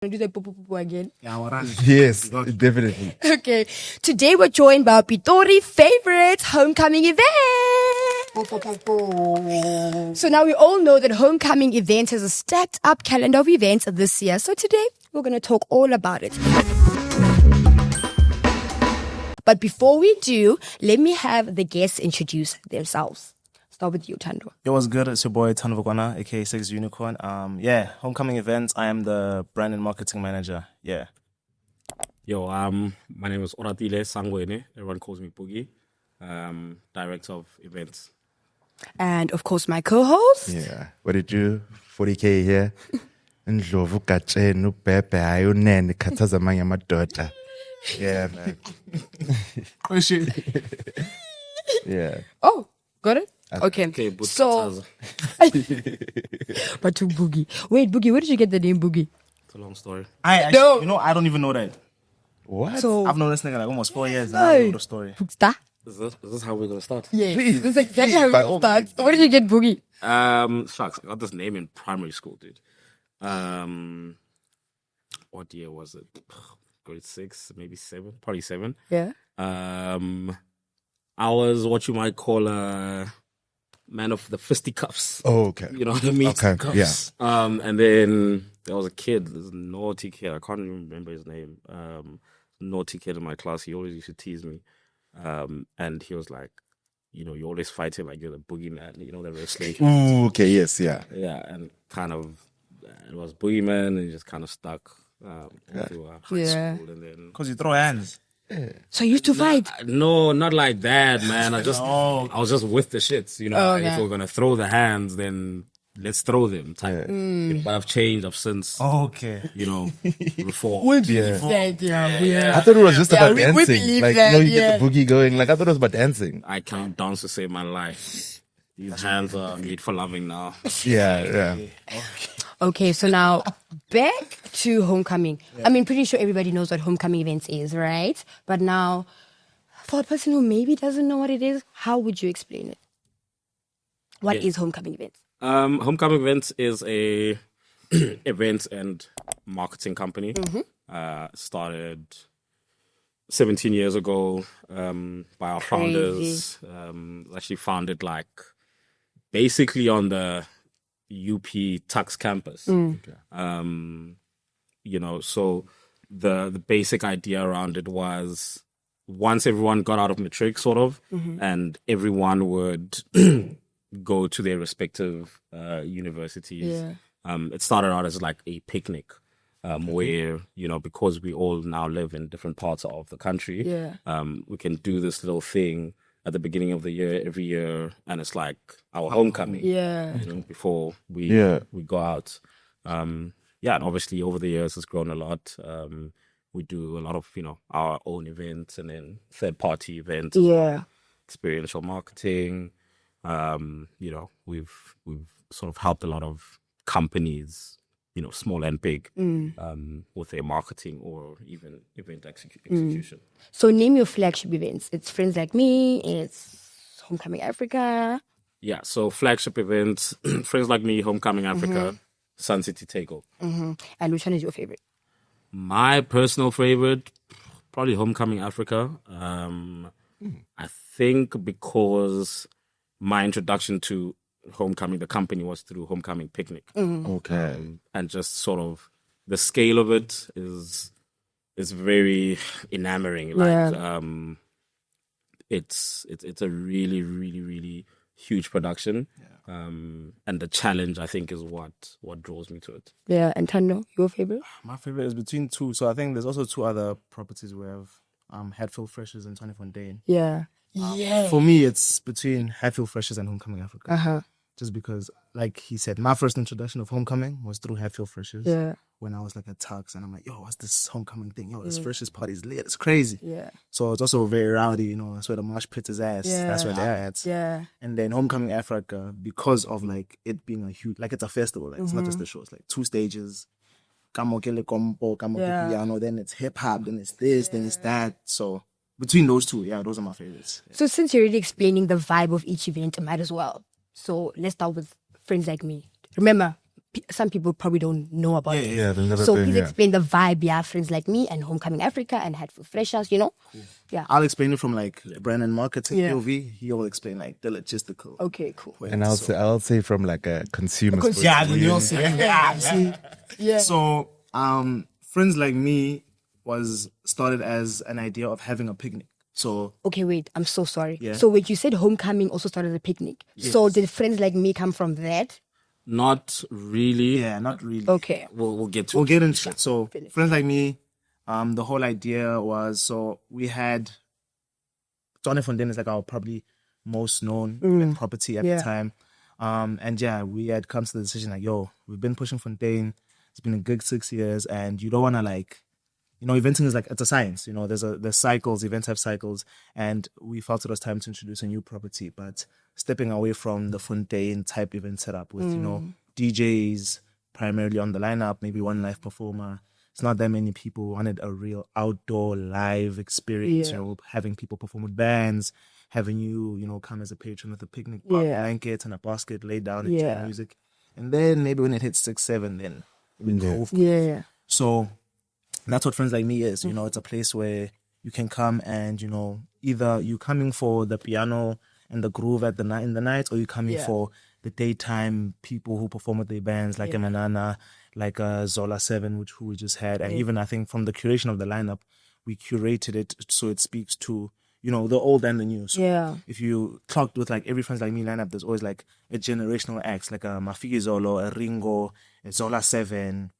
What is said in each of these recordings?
Do the poo again? Yes, definitely. Okay. Today we're joined by our Pretoria favorite homecoming event. So now we all know that homecoming event has a stacked up calendar of events this year. So today we're going to talk all about it. But before we do, let me have the guests introduce themselves. Start with you, Tando. Yo, what's good? It's your boy Tshwanefontein, aka Six Unicorn. Homecoming events. I am the brand and marketing manager. Yeah. Yo, my name is Oratile Sangwene. Everyone calls me Boogie. Director of events. And of course, my co-host. Yeah. What did you? 40K here. Ndlovu katsheni ubhebhe hayi unene khathaza amanye amadoda. Yeah, man. Oh shit. Yeah. Oh, got it? Okay. but So, but to Boogie. Wait, Boogie, where did you get the name Boogie? It's a long story. I don't even know that. What? So, I've known this nigga like almost 4 years. And I don't know the story. Booksta? Is this how we're gonna start? Yeah. Please. This is exactly how By it all starts. Where did you get Boogie? Shucks, I got this name in primary school, dude. What year was it? Grade 6, maybe 7, probably 7. Yeah. I was what you might call a man of the fisticuffs. Oh, okay. You know what I mean? Okay, yeah. And then there was a kid, this naughty kid. I can't even remember his name. Naughty kid in my class. He always used to tease me. And he was like, you know, you always fighting like you're the boogeyman. You know, the wrestling. Ooh, okay, yes, yeah. Yeah, and kind of it was boogeyman, and he just kind of stuck into high school, and then Because you throw hands. So you used to fight? no, not like that, man. I was just with the shits, you know. Oh, okay. If we're gonna throw the hands, then let's throw them. Type. But I've changed. I've since, Okay. you know, reformed. Yeah. Yeah. I thought it was just about we dancing. believe Like, that, you get the boogie going. Like, I thought it was about dancing. I can't dance to save my life. These hands are made for loving now. Yeah. Okay, so now back to homecoming. I mean, pretty sure everybody knows what homecoming events is, right? But now, for a person who maybe doesn't know what it is, how would you explain it? What is homecoming events? Homecoming Events is a events and marketing company. Started 17 years ago by our founders. Actually founded like basically on the UP Tux campus. You know, so the basic idea around it was once everyone got out of matric, sort of, and everyone would go to their respective universities. It started out as like a picnic where, you know, because we all now live in different parts of the country, we can do this little thing at the beginning of the year, every year, and it's like our homecoming, you know, before we go out. And obviously over the years it's grown a lot. We do a lot of, you know, our own events and then third-party events, experiential marketing. You know, we've sort of helped a lot of companies, you know, small and big, with their marketing or even event execution. So name your flagship events. It's Friends Like Me, it's Homecoming Africa. Yeah, so flagship events, Friends Like Me, Homecoming Africa, City Takeover. And which one is your favorite? My personal favorite, probably Homecoming Africa. I think because my introduction to Homecoming, the company, was through Homecoming Picnic. Okay. And just sort of the scale of it is very enamoring. Like it's a really, really, really huge production. And the challenge, I think, is what draws me to it. Yeah, and Tando, your favorite? My favorite is between two. So I think there's also two other properties we have. Hatfield Freshers and Tshwanefontein. Yeah. For me, it's between Hatfield Freshers and Homecoming Africa. Just because, like he said, my first introduction of homecoming was through Hatfield Freshers. Yeah. When I was like at Tux, and I'm like, yo, what's this homecoming thing? Yo, this Freshers party is lit. It's crazy. Yeah. So it's also very rowdy, you know. That's where the mosh pit is at. Yeah. That's where they're at. Yeah. And then Homecoming Africa, because of like it being a huge, like it's a festival. Like it's not just a show. It's like 2 stages. Kamokele Kompo, Kamokele Piano. Then it's hip hop. Then it's this. Then it's that. So between those two, those are my favorites. Yeah. So since you're already explaining the vibe of each event, I might as well. So let's start with Friends Like Me. Remember, some people probably don't know about it. Yeah, they've never So been, please yeah. explain the vibe, yeah, friends like me and Homecoming Africa and Hatfield Freshers, you know? Yeah. I'll explain it from like brand and marketing Yeah. POV. He'll explain like the logistical. Okay, cool. point. And I'll say from like a consumer. Yeah, then you'll see. Yeah. So, friends like me was started as an idea of having a picnic. So Okay, wait, I'm so sorry. Yeah. So wait, you said Homecoming also started a picnic. So did friends like me come from that? Not really. yeah, not really. Okay. We'll get to We'll it. get into it. So friends like me, the whole idea was so we had Tshwanefontein is like our probably most known property at Yeah. the time. And yeah, we had come to the decision like, yo, we've been pushing Fondane. It's been a good 6 years, and you don't want to like, you know, eventing is like it's a science. You know, there's cycles. Events have cycles, and we felt it was time to introduce a new property, but stepping away from the Fondane type event setup with you know DJs primarily on the lineup, maybe one live performer. It's not that many people. We wanted a real outdoor live experience. Yeah. You know, having people perform with bands, having you know, come as a patron with a picnic Yeah. blanket and a basket laid down and Yeah. music. And then maybe when it hits 6, 7, then we go. Yeah. So that's what Friends Like Me is. You know, it's a place where you can come and, you know, either you coming for the piano and the groove at the night in the night, or you coming Yeah. for the daytime people who perform with their bands, like Emanana, like Zola 7, who we just had. And even I think from the curation of the lineup, we curated it so it speaks to, you know, the old and the new. So Yeah. if you clocked with like every Friends Like Me lineup, there's always like a generational acts, like a Mafiki Zolo, a Ringo, a Zola 7.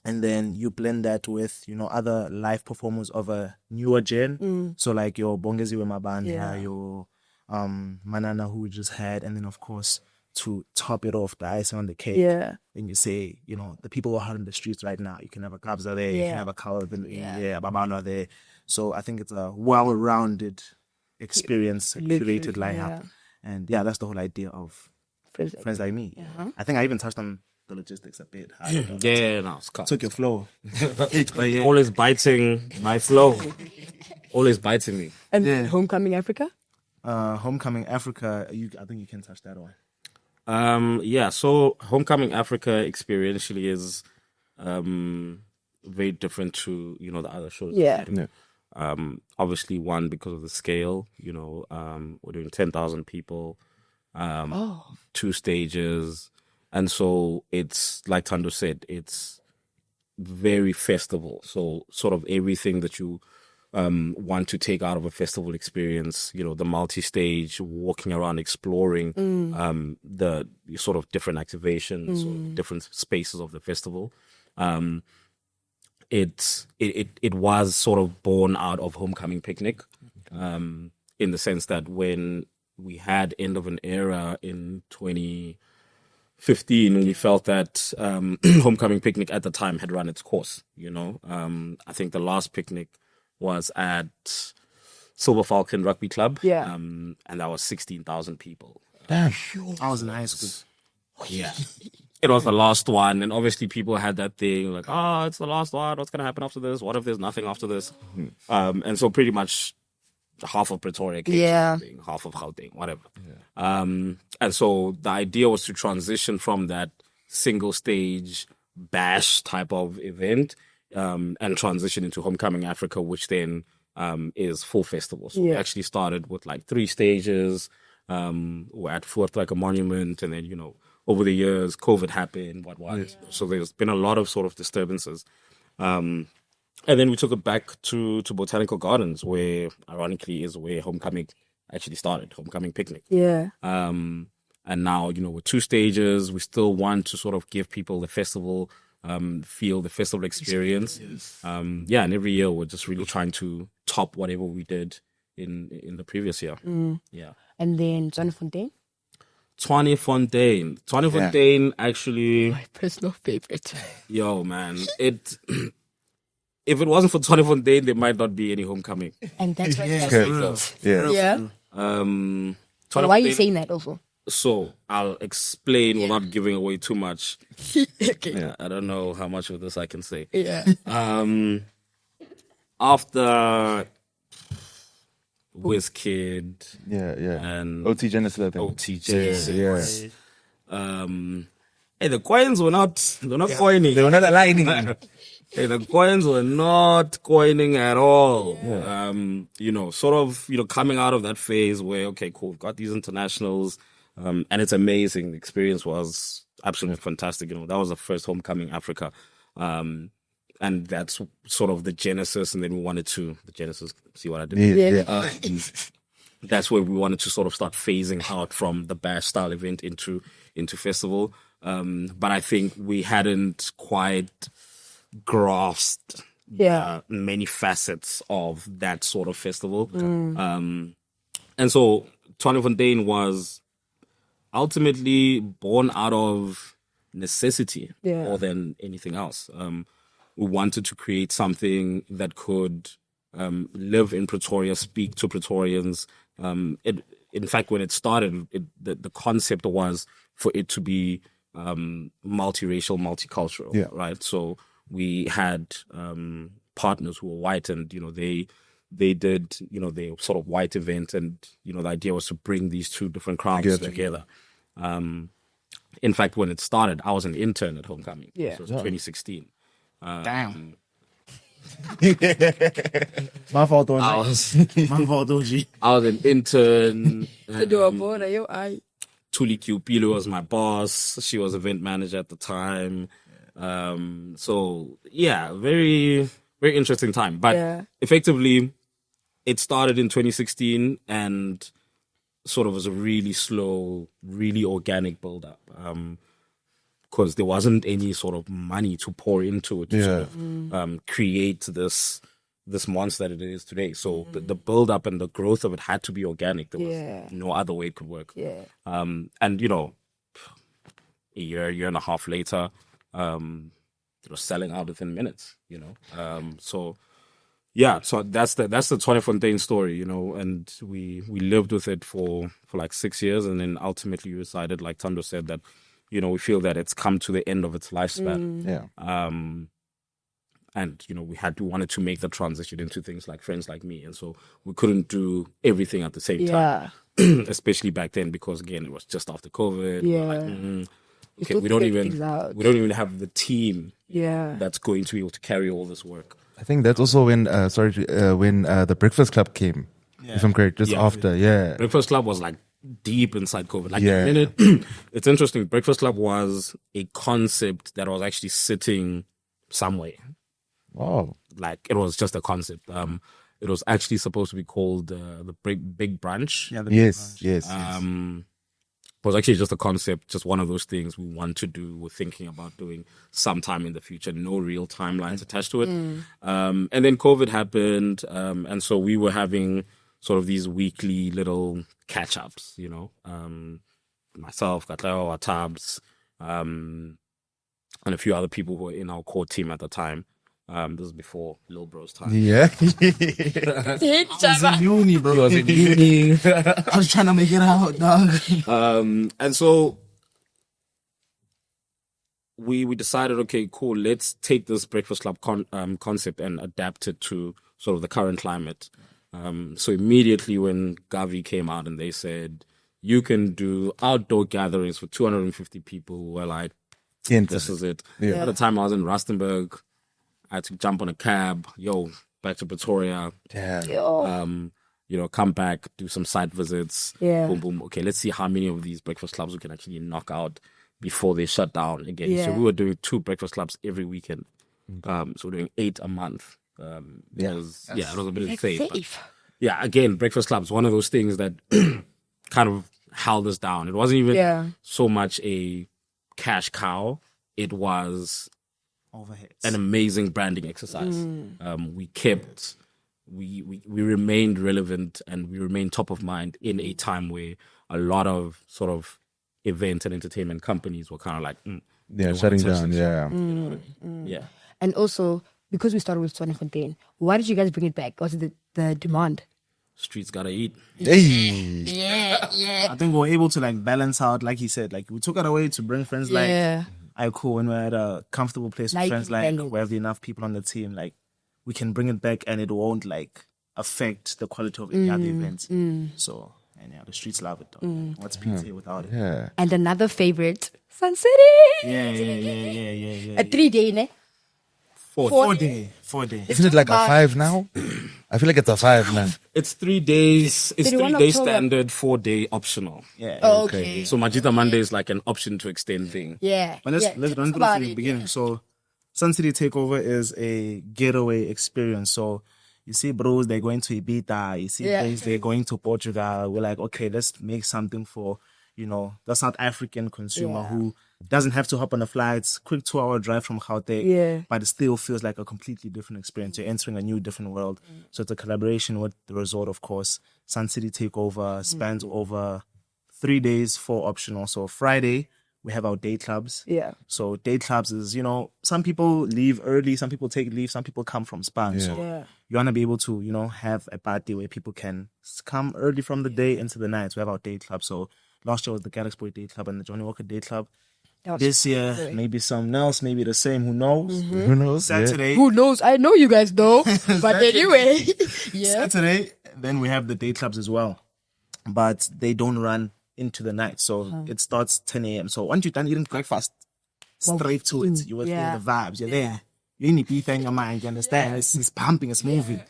And then you blend that with, you know, other live performers of a newer gen. So like your Bongeziwe Mabanda, Yeah. your Manana who we just had, and then of course to top it off, the icing on the cake. Yeah. And you say, you know, the people who are out in the streets right now, you can have a Kabza there, you Yeah. can have a Calvin, Babano there. So I think it's a well-rounded experience, a curated lineup. yeah. And yeah, that's the whole idea of Friends like Friends Like Me. I think I even touched on the logistics a bit. I don't know. Yeah, no, it's cut. Took your flow. But yeah. Always biting my flow. Always biting me. And Homecoming Africa? Homecoming Africa, I think you can touch that one. Yeah, so Homecoming Africa experientially is very different to, you know, the other shows. Yeah. Obviously, one, because of the scale, you know, we're doing 10,000 people, 2 stages. And so it's, like Tando said, it's very festival. So sort of everything that you want to take out of a festival experience, you know, the multi-stage, walking around, exploring the sort of different activations, or different spaces of the festival. It was sort of born out of Homecoming Picnic, in the sense that when we had End of an Era in 2015, we felt that Homecoming Picnic at the time had run its course. You know, I think the last picnic was at Silver Falcon Rugby Club, and that was 16,000 people. Damn. I was in high school. Yeah. It was the last one, and obviously people had that thing like, oh, it's the last one. What's gonna happen after this? What if there's nothing after this? And so pretty much half of Pretoria came to Gauteng, half of Gauteng, whatever. And so the idea was to transition from that single stage bash type of event and transition into Homecoming Africa, which then is full festival. So we actually started with like 3 stages. We're at Fourth like a monument, and then, you know, over the years, COVID happened, what. So there's been a lot of sort of disturbances. And then we took it back to Botanical Gardens, where ironically is where Homecoming actually started, Homecoming Picnic. Yeah. And now, you know, with 2 stages, we still want to sort of give people the festival feel, the festival experience. And every year we're just really trying to top whatever we did in the previous year. Yeah. And then Tshwanefontein? Tshwanefontein actually, My personal favorite. yo man, if it wasn't for Tshwanefontein, there might not be any Homecoming. And that's why Yeah. So why are you saying that also? So I'll explain without giving away too much. Okay. Yeah, I don't know how much of this I can say. Yeah. After Wizkid Yeah. and OT Genesis, I think. OT Genesis, Yeah. Hey, the coins were not coining. They were not aligning. Hey, the coins were not coining at all. Sort of, coming out of that phase where, okay, cool, we've got these internationals, and it's amazing. The experience was absolutely fantastic. That was the first Homecoming Africa. And that's sort of the genesis. And then we wanted to, see what I did? Yeah. That's where we wanted to sort of start phasing out from the bash style event into festival. But I think we hadn't quite grasped many facets of that sort of festival. And so Tshwanefontein was ultimately born out of necessity more than anything else. We wanted to create something that could live in Pretoria, speak to Pretorians. In fact, when it started, the concept was for it to be multiracial, multicultural, right? So we had partners who were white, and they did their sort of white event, and the idea was to bring these two different crowds together. In fact, when it started, I was an intern at Homecoming. So it was 2016. Damn. My fault, OG. My fault, OG. I was an intern. I Tuli Kiupilo was my boss. She was event manager at the time. So yeah, very, very interesting time. But effectively, it started in 2016 and sort of was a really slow, really organic build up. Because there wasn't any sort of money to pour into it to sort of create this monster that it is today. So the build up and the growth of it had to be organic. There was no other way it could work. And a year and a half later, it was selling out within minutes. So that's the Tshwanefontein story. And we lived with it for like 6 years, and then ultimately we decided, like Tando said, that we feel that it's come to the end of its lifespan. And we wanted to make the transition into things like Friends Like Me, and so we couldn't do everything at the same time, especially back then, because again it was just after COVID. Okay, we don't even have the team that's going to be able to carry all this work. I think that's also when the Breakfast Club came, if I'm correct, just after. Breakfast Club was like deep inside COVID. Like the minute, it's interesting. Breakfast Club was a concept that was actually sitting somewhere. Wow. Like it was just a concept. It was actually supposed to be called the Big Brunch. Yeah. Yes. It was actually just a concept, just one of those things we want to do. We're thinking about doing sometime in the future. No real timelines attached to it. And then COVID happened, and so we were having sort of these weekly little catch-ups, myself, Katleo, Tabs, and a few other people who were in our core team at the time. This was before Lil Bro's time. Yeah. I was in uni, bro. I was trying to make it out, dog. And so we decided, okay, cool, let's take this Breakfast Club concept and adapt it to sort of the current climate. So immediately when Gavi came out and they said, you can do outdoor gatherings for 250 people, we're like, this is it. At the time I was in Rustenburg. I had to jump on a cab, back to Pretoria. Come back, do some site visits. Boom, boom. Okay, let's see how many of these breakfast clubs we can actually knock out before they shut down again. So we were doing 2 breakfast clubs every weekend. So we're doing 8 a month. It was a bit insane. Again, breakfast clubs, one of those things that kind of held us down. It wasn't even so much a cash cow. It was overheads. An amazing branding exercise. We remained relevant and we remained top of mind in a time where a lot of sort of event and entertainment companies were kind of like, shutting down. And also, because we started with Tshwanefontein, why did you guys bring it back? Was it the demand? Streets gotta eat. I think we were able to like balance out, like he said, like we took it away to bring friends cool, when we're at a comfortable place with friends, like we have enough people on the team, like we can bring it back and it won't like affect the quality of any other events. So And yeah, the streets love it though. What's PTA without it? Yeah. And another favorite, Sun City. Yeah. A 3-day, ne? 4 day. Isn't it like a 5 now? I feel like it's a 5 now. It's 3 days. It's 31 3 day October. standard, 4-day optional. Yeah. Oh, okay. So Majita Monday is like an option to extend thing. Yeah. But let's Tell run us through about from the it. beginning. So, Sun City Takeover is a getaway experience. So, you see bros, they're going to Ibiza. You see bros, they're going to Portugal. We're like, okay, let's make something for, the South African consumer who doesn't have to hop on a flight. It's a quick 2-hour drive from Gauteng, but it still feels like a completely different experience. You're entering a new, different world. So it's a collaboration with the resort, of course. Sun City Takeover spans over 3 days, 4 optional. So Friday, we have our day clubs. Yeah. So day clubs is, some people leave early, some people take leave, some people come from span. So you want to be able to, have a party where people can come early from the day into the night. We have our day club. So last year was the Galaxy Day Club and the Johnny Walker Day Club. This year, maybe something else, maybe the same. Who knows? Who knows? Saturday. Who knows? I know you guys know. But anyway. Saturday, then we have the day clubs as well. But they don't run into the night. So it starts 10 a.m. So once you're done eating breakfast, straight to it. You will feel the vibes. You're there. You're in the pizza in your mind. You understand? It's pumping, it's moving.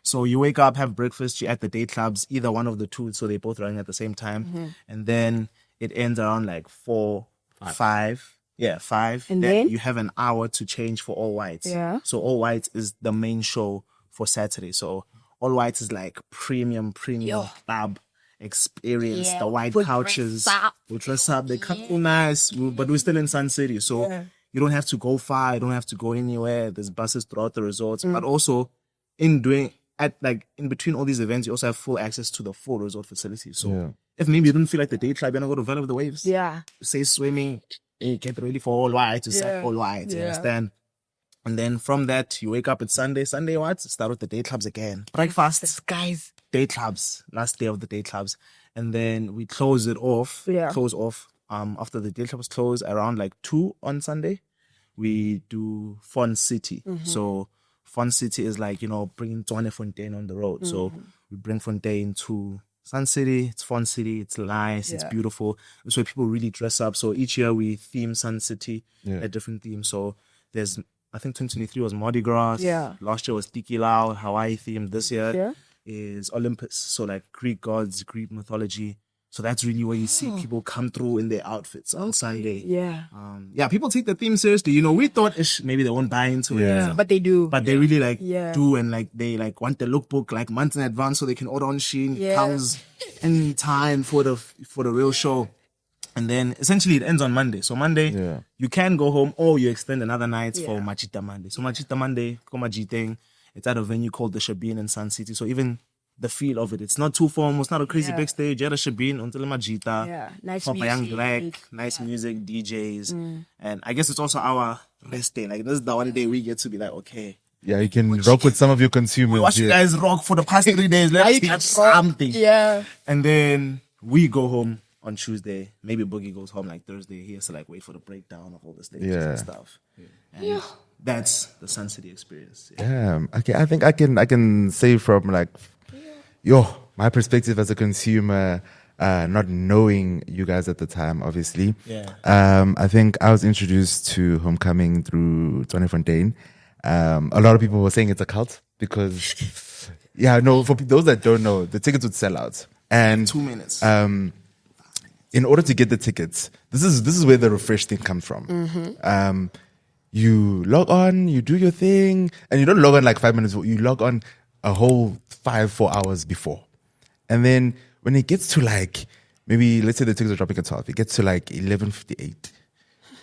So you wake up, have breakfast, you're at the day clubs, either one of the two. So they're both running at the same time. And then it ends around like 4, 5. Yeah, 5. And then you have an hour to change for All Whites. Yeah. So All Whites is the main show for Saturday. So All Whites is like premium club experience. The white couches. We dress up. They cut nice, but we're still in Sun City. So you don't have to go far. You don't have to go anywhere. There's buses throughout the resorts. But also in between all these events, you also have full access to the full resort facility. So if maybe you don't feel like the day club, you're gonna go to Valley of the Waves. Yeah. Say swimming, you get ready for All White to set All White. You understand? And then from that, you wake up at Sunday. Sunday what? Start with the day clubs again. Breakfast. Guys. Day clubs. Last day of the day clubs. And then we close it off. Yeah. Close off. After the day clubs close around like 2 on Sunday, we do Fun City. So Fun City is like, bringing Tshwanefontein on the road. So we bring Fondane to Sun City. It's Fun City. It's nice. It's beautiful. It's where people really dress up. So each year we theme Sun City a different theme. So there's, I think 2023 was Mardi Gras. Yeah. Last year was Tiki Lao, Hawaii theme. This year is Olympus. So like Greek gods, Greek mythology. So that's really where you see people come through in their outfits on Sunday. Yeah. People take the theme seriously. We thought maybe they won't buy into it. But they do. But they really do, and they want the lookbook like months in advance so they can order on Shein. It comes in time for the real show. And then essentially it ends on Monday. So Monday you can go home or you extend another night for Machita Monday. So Machita Monday, Komajiteng, it's at a venue called the Shabin in Sun City. So even the feel of it's not too formal, it's not a crazy big stage. You're at a Shabin until Majita. Yeah, nice Papa music. Young Black, nice music, DJs. And I guess it's also our rest day. Like this is the one day we get to be like, okay. Yeah, you can rock with some of your consumers. Watch you guys rock for the past 3 days. Let's catch something. Yeah. And then we go home on Tuesday. Maybe Boogie goes home like Thursday. He has to like wait for the breakdown of all the stages and stuff. And that's the Sun City experience. Okay, I think I can say from like my perspective as a consumer, not knowing you guys at the time, obviously. I think I was introduced to Homecoming through Tshwanefontein. A lot of people were saying it's a cult because, for those that don't know, the tickets would sell out. And 2 minutes. In order to get the tickets, this is where the refresh thing comes from. You log on, you do your thing, and you don't log on like 5 minutes. You log on a whole 4 hours before. And then when it gets to like, maybe let's say the tickets are dropping at 12, it gets to like 11:58.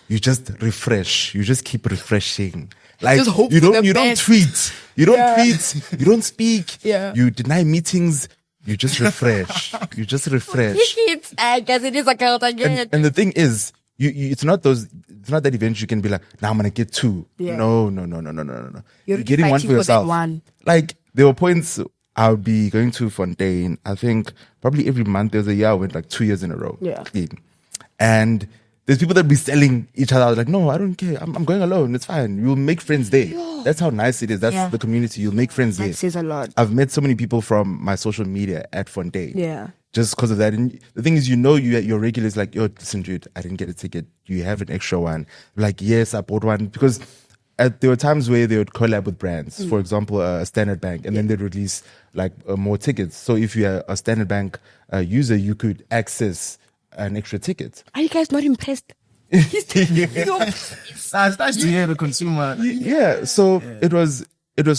You just refresh. You just keep refreshing. Like Just hope you for don't the you don't best. tweet. You don't tweet. You don't speak. Yeah. You deny meetings. You just refresh. You just refresh. Tickets. I guess it is a cult again. And the thing is, it's not that event you can be like, now I'm gonna get 2. Yeah. No. You're getting one fighting for for yourself. that one. Like there were points I would be going to Fondane. I think probably every month. There was a year I went like 2 years in a row. Yeah. Clean. And there's people that be selling each other. I was like, no, I don't care. I'm going alone. It's fine. You'll make friends there. That's how nice it is. That's the community. You'll make friends there. That says a lot. I've met so many people from my social media at Fondane. Yeah. Just because of that. And the thing is, your regulars like, yo, listen, dude, I didn't get a ticket. You have an extra one. Like, yes, I bought one. Because there were times where they would collab with brands. For example, a Standard Bank. And then they'd release like more tickets. So if you're a Standard Bank user, you could access an extra ticket. Are you guys not impressed? It's nice to hear the consumer. Yeah. So it was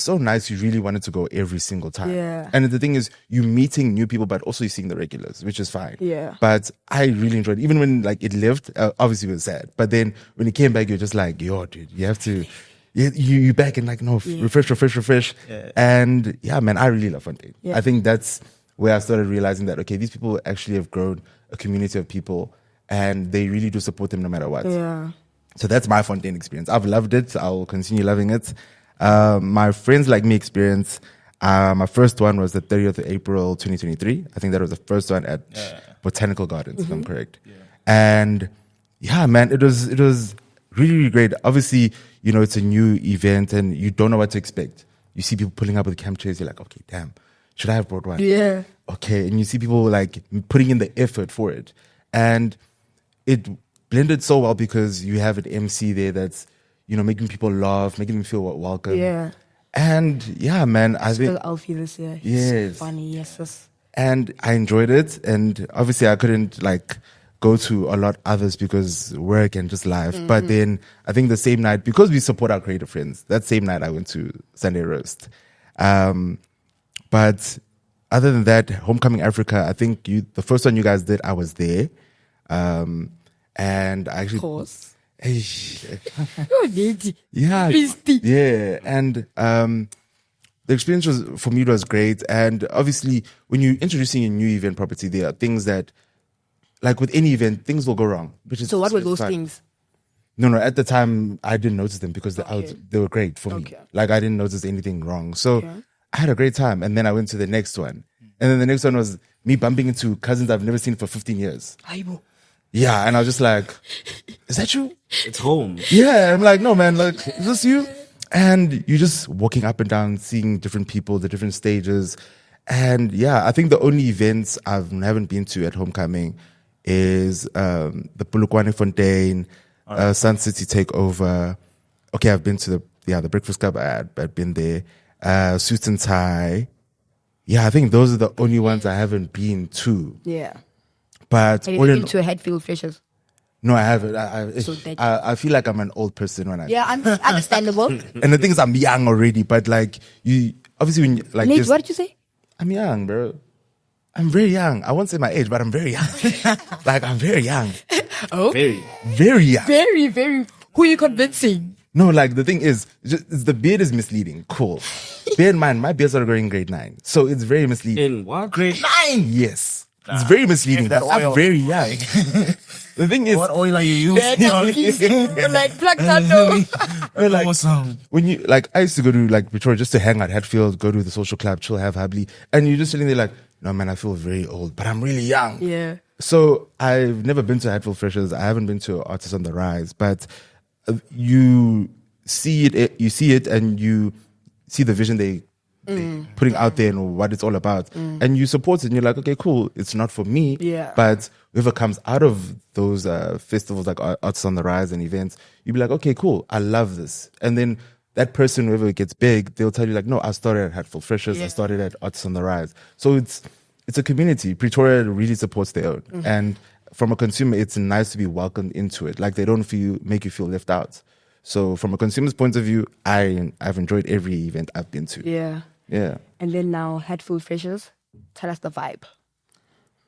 so nice. You really wanted to go every single time. Yeah. And the thing is, you meeting new people, but also you're seeing the regulars, which is fine. Yeah. But I really enjoyed it. Even when like it left, obviously it was sad. But then when it came back, you're just like, yo, dude, you have to, you back and like, no, refresh. Yeah. And yeah, man, I really love Fondane. Yeah. I think that's where I started realizing that, okay, these people actually have grown a community of people and they really do support them no matter what. Yeah. So that's my Fondane experience. I've loved it. I'll continue loving it. My friends like me experience, my first one was the 30th of April 2023. I think that was the first one at Botanical Gardens, if I'm correct. Yeah. And yeah, man, it was really, really great. Obviously, it's a new event and you don't know what to expect. You see people pulling up with camp chairs. You're like, okay, damn, should I have brought one? Yeah. Okay. And you see people like putting in the effort for it. And it blended so well because you have an MC there that's, making people laugh, making them feel welcome. Yeah. And yeah, man, I think Still Alfie this year. He's Yes. so funny, yes. and I enjoyed it. And obviously I couldn't like go to a lot others because work and just life. But then I think the same night, because we support our creative friends, that same night I went to Sunday Roast. But other than that, Homecoming Africa, I think the first one you guys did, I was there. And I actually Of course. Hey, You're lady. yeah, Christy. yeah, and the experience was great. And obviously, when you're introducing a new event property, there are things that, like with any event, things will go wrong. So what were those fine. things? No, at the time I didn't notice them because they were great for me. Okay. Like I didn't notice anything wrong, so I had a great time. And then I went to the next one, and then the next one was me bumping into cousins I've never seen for 15 years. Aibo. Yeah, and I was just like, "Is that you?" It's home. Yeah, I'm like, no, man, like, is this you? And you're just walking up and down, seeing different people, the different stages. And yeah, I think the only events I haven't been to at Homecoming is the Tshwanefontein, Sun City Takeover. Okay, I've been to the Breakfast Club. I've been there. Suits and Tie. Yeah, I think those are the only ones I haven't been to. Yeah. But Have you been to a Hatfield Freshers? no, I haven't. I feel like I'm an old person when I. Yeah, understandable. And the thing is, I'm young already, but like you, obviously, when you, like, Nate, what did you say? I'm young, bro. I'm very young. I won't say my age, but I'm very young. Like I'm very young, Oh, Very. very young. very, very. Who are you convincing? No, like the thing is, the beard is misleading. Cool. Bear in mind, my beard started growing in grade 9, so it's very misleading. In what? Grade 9. Yes, it's very misleading. that I'm oil. very young. The thing is, What oil are you using? Like plug tattoo. we're like, Awesome. when you like, I used to go to like Pretoria just to hang out, Hatfield, go to the social club, chill, have hubbly, and you're just sitting there like, no man, I feel very old, but I'm really young. Yeah. So I've never been to Hatfield Freshers. I haven't been to Artists on the Rise, but you see it, and you see the vision they putting out there and what it's all about, and you support it. And you're like, okay, cool. It's not for me, Yeah. but whoever comes out of those festivals like Artists on the Rise and events, you'd be like, okay, cool. I love this. And then that person, whoever gets big, they'll tell you like, no, I started at Hatfield Freshers. I started at Artists on the Rise. So it's a community. Pretoria really supports their own. And from a consumer, it's nice to be welcomed into it. Like they don't make you feel left out. So from a consumer's point of view, I've enjoyed every event I've been to. Yeah. Yeah. And then now Hatfield Freshers. Tell us the vibe.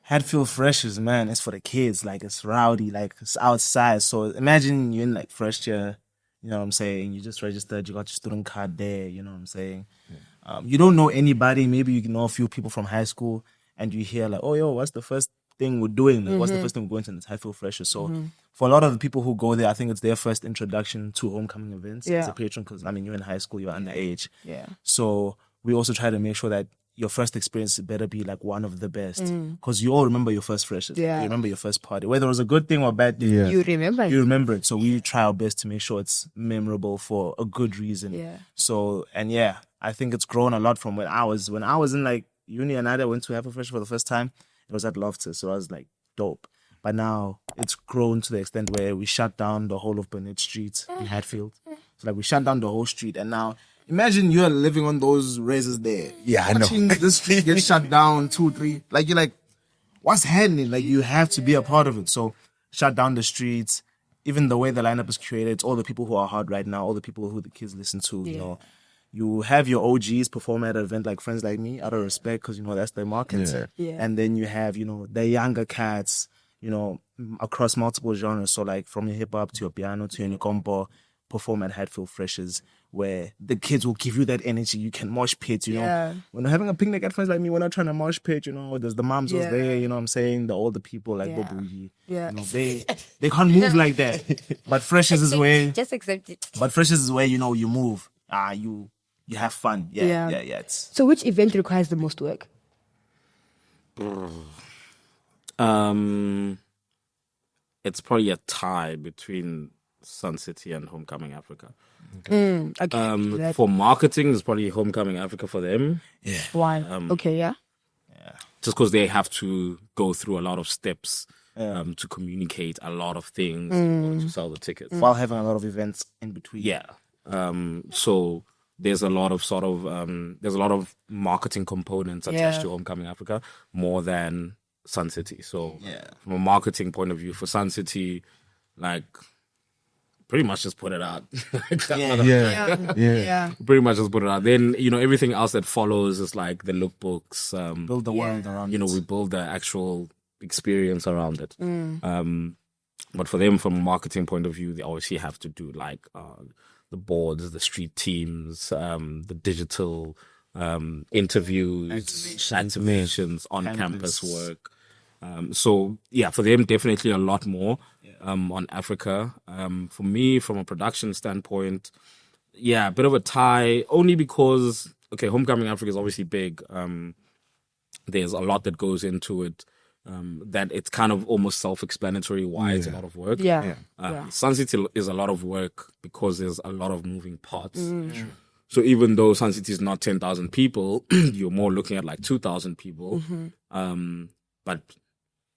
Hatfield Freshers, man, it's for the kids. Like it's rowdy, like it's outside. So imagine you're in like first year, you know what I'm saying? You just registered, you got your student card there, you know what I'm saying? You don't know anybody. Maybe you know a few people from high school, and you hear like, oh, yo, what's the first thing we're doing? Like, what's the first thing we're going to? And it's Hatfield Freshers. So for a lot of the people who go there, I think it's their first introduction to homecoming events as a patron. Because I mean, you're in high school, you're underage. Yeah. So we also try to make sure that your first experience better be like one of the best, because you all remember your first freshers. Yeah. You remember your first party, whether it was a good thing or bad thing. Yeah. You remember? You remember it. So we try our best to make sure it's memorable for a good reason. Yeah. So, and yeah, I think it's grown a lot from when I was in like uni, and I went to Hatfield Freshers for the first time. It was at Loftus, so I was like dope. But now it's grown to the extent where we shut down the whole of Burnett Street in Hatfield. So like we shut down the whole street, and now imagine you're living on those razors there. Yeah, I know. Watching the street get shut down 2, 3. Like you're like, what's happening? Like you have to be a part of it. So shut down the streets. Even the way the lineup is curated, it's all the people who are hard right now, all the people who the kids listen to. You know, you have your OGs perform at an event like Friends Like Me out of respect, because you know that's their market. Yeah. And then you have the younger cats, across multiple genres. So like from your hip hop to your piano to your compo, perform at Hatfield Freshers, where the kids will give you that energy. You can mosh pit, Yeah. When we're having a picnic at Friends Like Me, we're not trying to mosh pit, there's the moms was there, you know what I'm saying? The older people like Bobuji. Yeah. They can't move like that. But Freshers is where Just accept it. you move. You have fun. Yeah. It's So which event requires the most work? It's probably a tie between Sun City and Homecoming Africa. Okay. For marketing, it's probably Homecoming Africa for them. Why? Okay, yeah. Just because they have to go through a lot of steps to communicate a lot of things in order to sell the tickets. while having a lot of events in between. Yeah. So there's a lot of there's a lot of marketing components attached to Homecoming Africa more than Sun City. So from a marketing point of view, for Sun City, like pretty much just put it out. Yeah. Pretty much just put it out. Then, everything else that follows is like the lookbooks. Build the world around it. We build the actual experience around it. But for them, from a marketing point of view, they obviously have to do like the boards, the street teams, the digital interviews, activations, on-campus work. So yeah, for them, definitely a lot more on Africa. For me, from a production standpoint, a bit of a tie, only because, Homecoming Africa is obviously big. There's a lot that goes into it. That it's kind of almost self-explanatory why it's a lot of work. Sun City is a lot of work because there's a lot of moving parts. So even though Sun City is not 10,000 people, you're more looking at like 2,000 people. But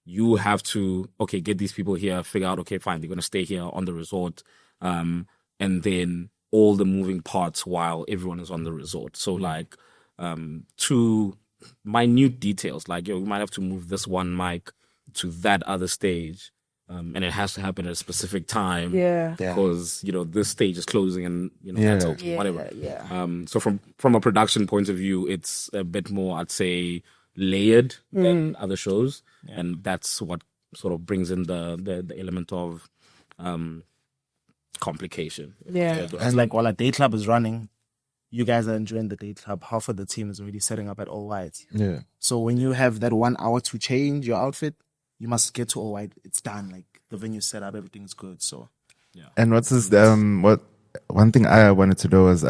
you have to, get these people here, figure out, fine, they're going to stay here on the resort. And then all the moving parts while everyone is on the resort. So like two minute details, like we might have to move this one mic to that other stage, and it has to happen at a specific time because this stage is closing and that's open, whatever. So from a production point of view, it's a bit more, I'd say, layered than other shows, and that's what sort of brings in the element of complication. It's like while a day club is running, you guys are enjoying the day club. Half of the team is already setting up at all white. So when you have that 1 hour to change your outfit, you must get to all white. It's done. Like the venue set up, everything's good. So And what's this? One thing I wanted to know was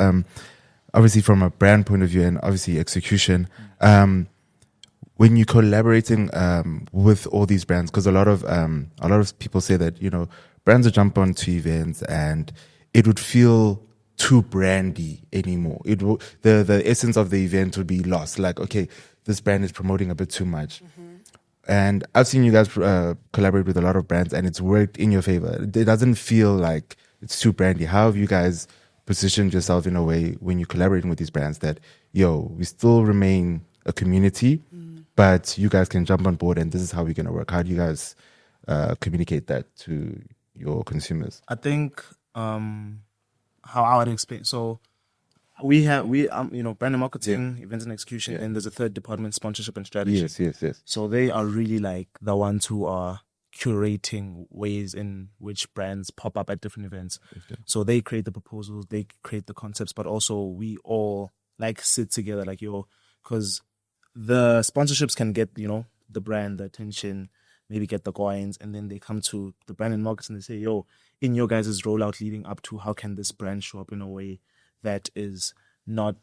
obviously from a brand point of view and obviously execution. When you're collaborating with all these brands, because a lot of people say that brands will jump onto events and it would feel too brandy anymore. The essence of the event would be lost. Like, this brand is promoting a bit too much. And I've seen you guys collaborate with a lot of brands, and it's worked in your favor. It doesn't feel like it's too brandy. How have you guys positioned yourself in a way when you're collaborating with these brands that, we still remain a community, but you guys can jump on board and this is how we're going to work? How do you guys communicate that to your consumers? I think how I would explain. So we brand and marketing, events and execution, and there's a third department, sponsorship and strategy. Yes. So they are really like the ones who are curating ways in which brands pop up at different events. So they create the proposals, they create the concepts, but also we all like sit together because the sponsorships can get, the brand, the attention, maybe get the coins, and then they come to the brand and marketing and they say, in your guys' rollout leading up to, how can this brand show up in a way that is not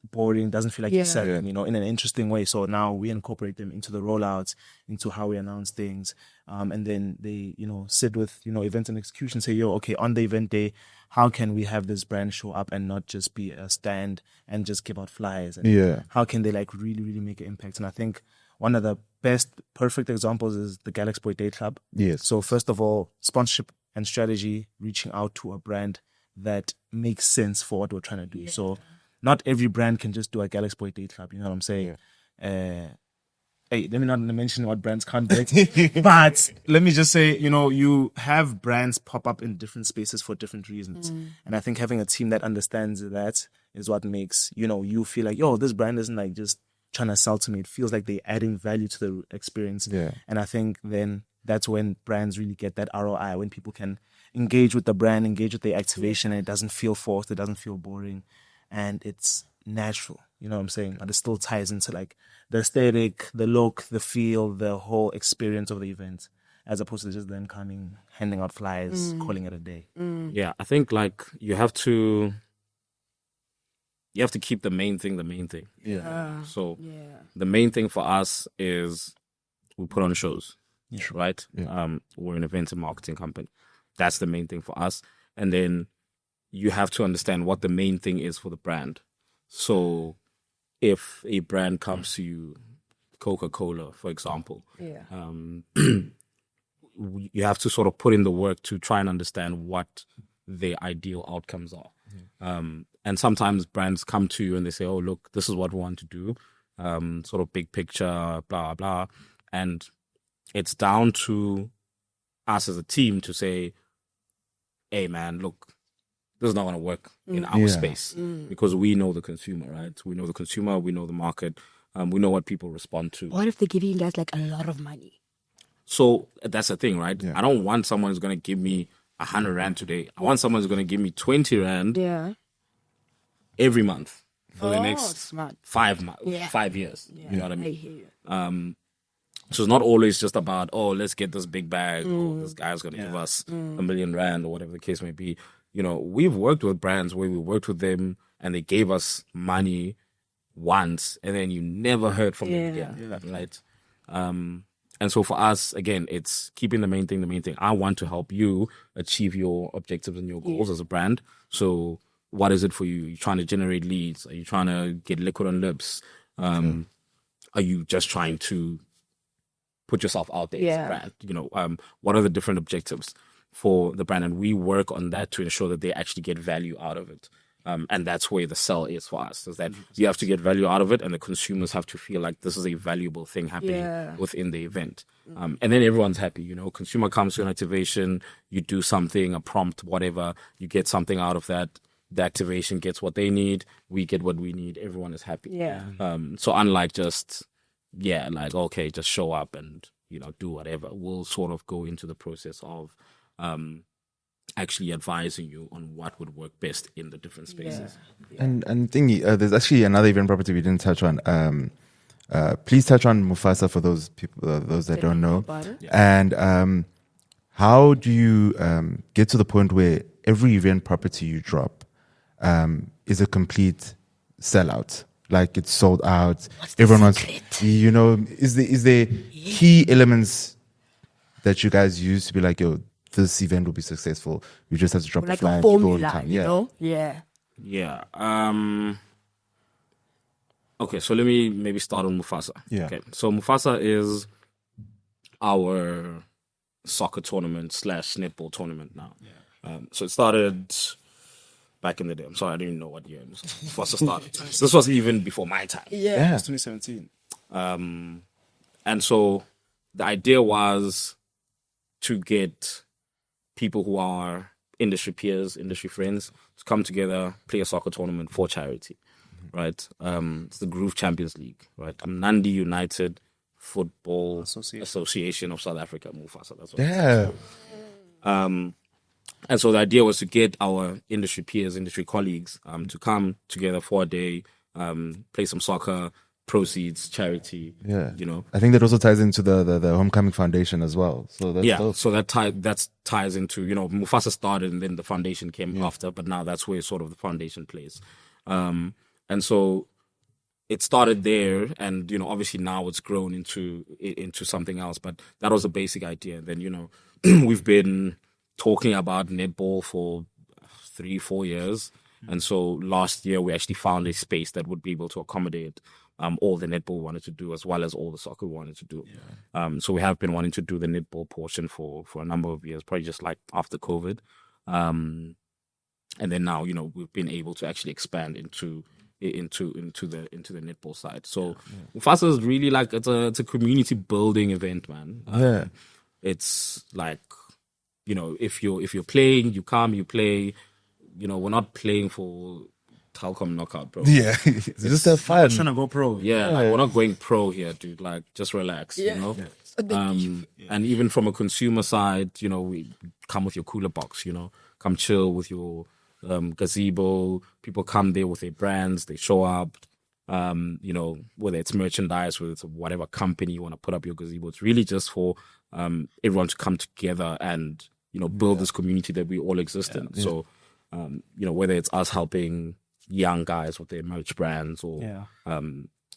boring, doesn't feel like Yeah. you said them, in an interesting way. So now we incorporate them into the rollouts, into how we announce things. And then they, sit with, events and execution, say, okay, on the event day, how can we have this brand show up and not just be a stand and just give out flyers? And how can they like really, really make an impact? And I think one of the perfect examples is the Galaxy Boy Day Club. Yes. So first of all, sponsorship and strategy, reaching out to a brand that makes sense for what we're trying to do. So not every brand can just do a Galaxy Boy Day Club. You know what I'm saying? Hey, let me not mention what brands can't do, but let me just say, you have brands pop up in different spaces for different reasons. And I think having a team that understands that is what makes, you feel like, this brand isn't like just trying to sell to me. It feels like they're adding value to the experience. Yeah. And I think then that's when brands really get that ROI, when people can engage with the brand, engage with the activation, and it doesn't feel forced, it doesn't feel boring, and it's natural. You know what I'm saying? But it still ties into like the aesthetic, the look, the feel, the whole experience of the event, as opposed to just them coming, handing out flyers, calling it a day. Yeah, I think like you have to keep the main thing the main thing. Yeah. So the main thing for us is we put on shows, right? Yeah. We're an events and marketing company. That's the main thing for us. And then you have to understand what the main thing is for the brand. So if a brand comes to you, Coca-Cola, for example, you have to sort of put in the work to try and understand what their ideal outcomes are. And sometimes brands come to you and they say, oh, look, this is what we want to do, sort of big picture, blah, blah. And it's down to us as a team to say, hey, man, look, this is not going to work in our space because we know the consumer, right? We know the consumer, we know the market, we know what people respond to. What if they're giving you guys like a lot of money? So that's the thing, right? I don't want someone who's going to give me 100 Rand today. I want someone who's going to give me 20 Rand every month for the next 5 years. You know what I mean? I hear you. So it's not always just about, let's get this big bag, or this guy's going to give us 1 million Rand, or whatever the case may be. We've worked with brands where we worked with them and they gave us money once and then you never heard from them again, right? And so for us, again, it's keeping the main thing the main thing. I want to help you achieve your objectives and your goals as a brand. So what is it for you? Are you trying to generate leads? Are you trying to get liquid on lips? Are you just trying to put yourself out there as a brand? What are the different objectives for the brand? And we work on that to ensure that they actually get value out of it. And that's where the sell is for us, is that you have to get value out of it and the consumers have to feel like this is a valuable thing happening within the event. And then everyone's happy, consumer comes to an activation, you do something, a prompt, whatever, you get something out of that. The activation gets what they need, we get what we need, everyone is happy. So unlike just, okay, just show up and, do whatever, we'll sort of go into the process of actually advising you on what would work best in the different spaces. And thingy, there's actually another event property we didn't touch on. Please touch on Mufasa for those people, those that don't know. And how do you get to the point where every event property you drop is a complete sellout? Like it's sold out. Everyone wants, is there key elements that you guys use to be like, this event will be successful? You just have to drop Like the flyer. a formula, you know? Yeah. Okay, so let me maybe start on Mufasa. Yeah. Okay, so Mufasa is our soccer tournament / netball tournament now. So it started back in the day. I'm sorry, I didn't even know what year Mufasa started. This was even before my time. It's 2017. And so the idea was to get people who are industry peers, industry friends, to come together, play a soccer tournament for charity, right? It's the Groove Champions League, right? Nandi United Football Association of South Africa, Mufasa. That's what it is. And so the idea was to get our industry peers, industry colleagues, to come together for a day, play some soccer, proceeds, charity. I think that also ties into the Homecoming Foundation as well. So that's so that ties into, Mufasa started and then the foundation came after, but now that's where sort of the foundation plays. And And so it started there, and obviously now it's grown into something else. But that was the basic idea. And then we've been talking about netball for 3-4 years, and so last year we actually found a space that would be able to accommodate all the netball we wanted to do, as well as all the soccer we wanted to do. So we have been wanting to do the netball portion for a number of years, probably just like after COVID, and then now we've been able to actually expand into the netball side. So Mufasa is really like it's a community building event, man. It's like if you're playing, you come, you play. We're not playing for Telkom knockout, bro. Yeah, it's just have fun. Trying to go pro. Yeah, like, we're not going pro here, dude. Like, just relax, And even from a consumer side, we come with your cooler box, come chill with your gazebo. People come there with their brands, they show up, whether it's merchandise, whether it's whatever company you want to put up your gazebo. It's really just for everyone to come together and, build this community that we all exist in. So, whether it's us helping young guys with their merch brands or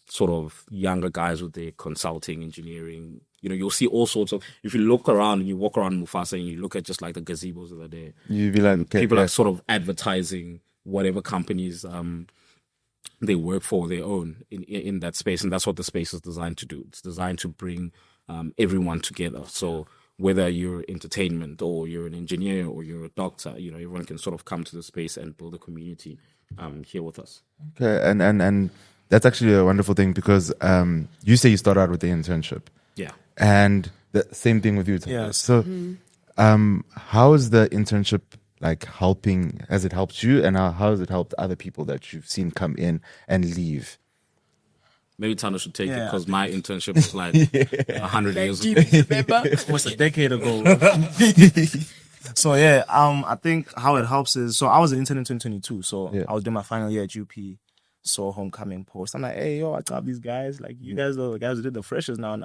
sort of younger guys with their consulting, engineering, you'll see all sorts of, if you look around and you walk around Mufasa and you look at just like the gazebos that are there, you'd be like, okay, people are sort of advertising whatever companies they work for their own in that space. And that's what the space is designed to do. It's designed to bring everyone together. So whether you're entertainment or you're an engineer or you're a doctor, everyone can sort of come to the space and build a community here with us. Okay, and that's actually a wonderful thing because you say you started out with the internship. Yeah. And the same thing with you. Yes. So how is the internship like helping? Has it helped you, and how has it helped other people that you've seen come in and leave? Maybe Tano should take it because my internship was like 100 years ago. Remember? Almost a decade ago. So I think how it helps is, so I was an intern in 2022. So I was doing my final year at UP. Saw homecoming post. I'm like, hey, yo, I got these guys. Like, you guys are the guys who did the freshers now.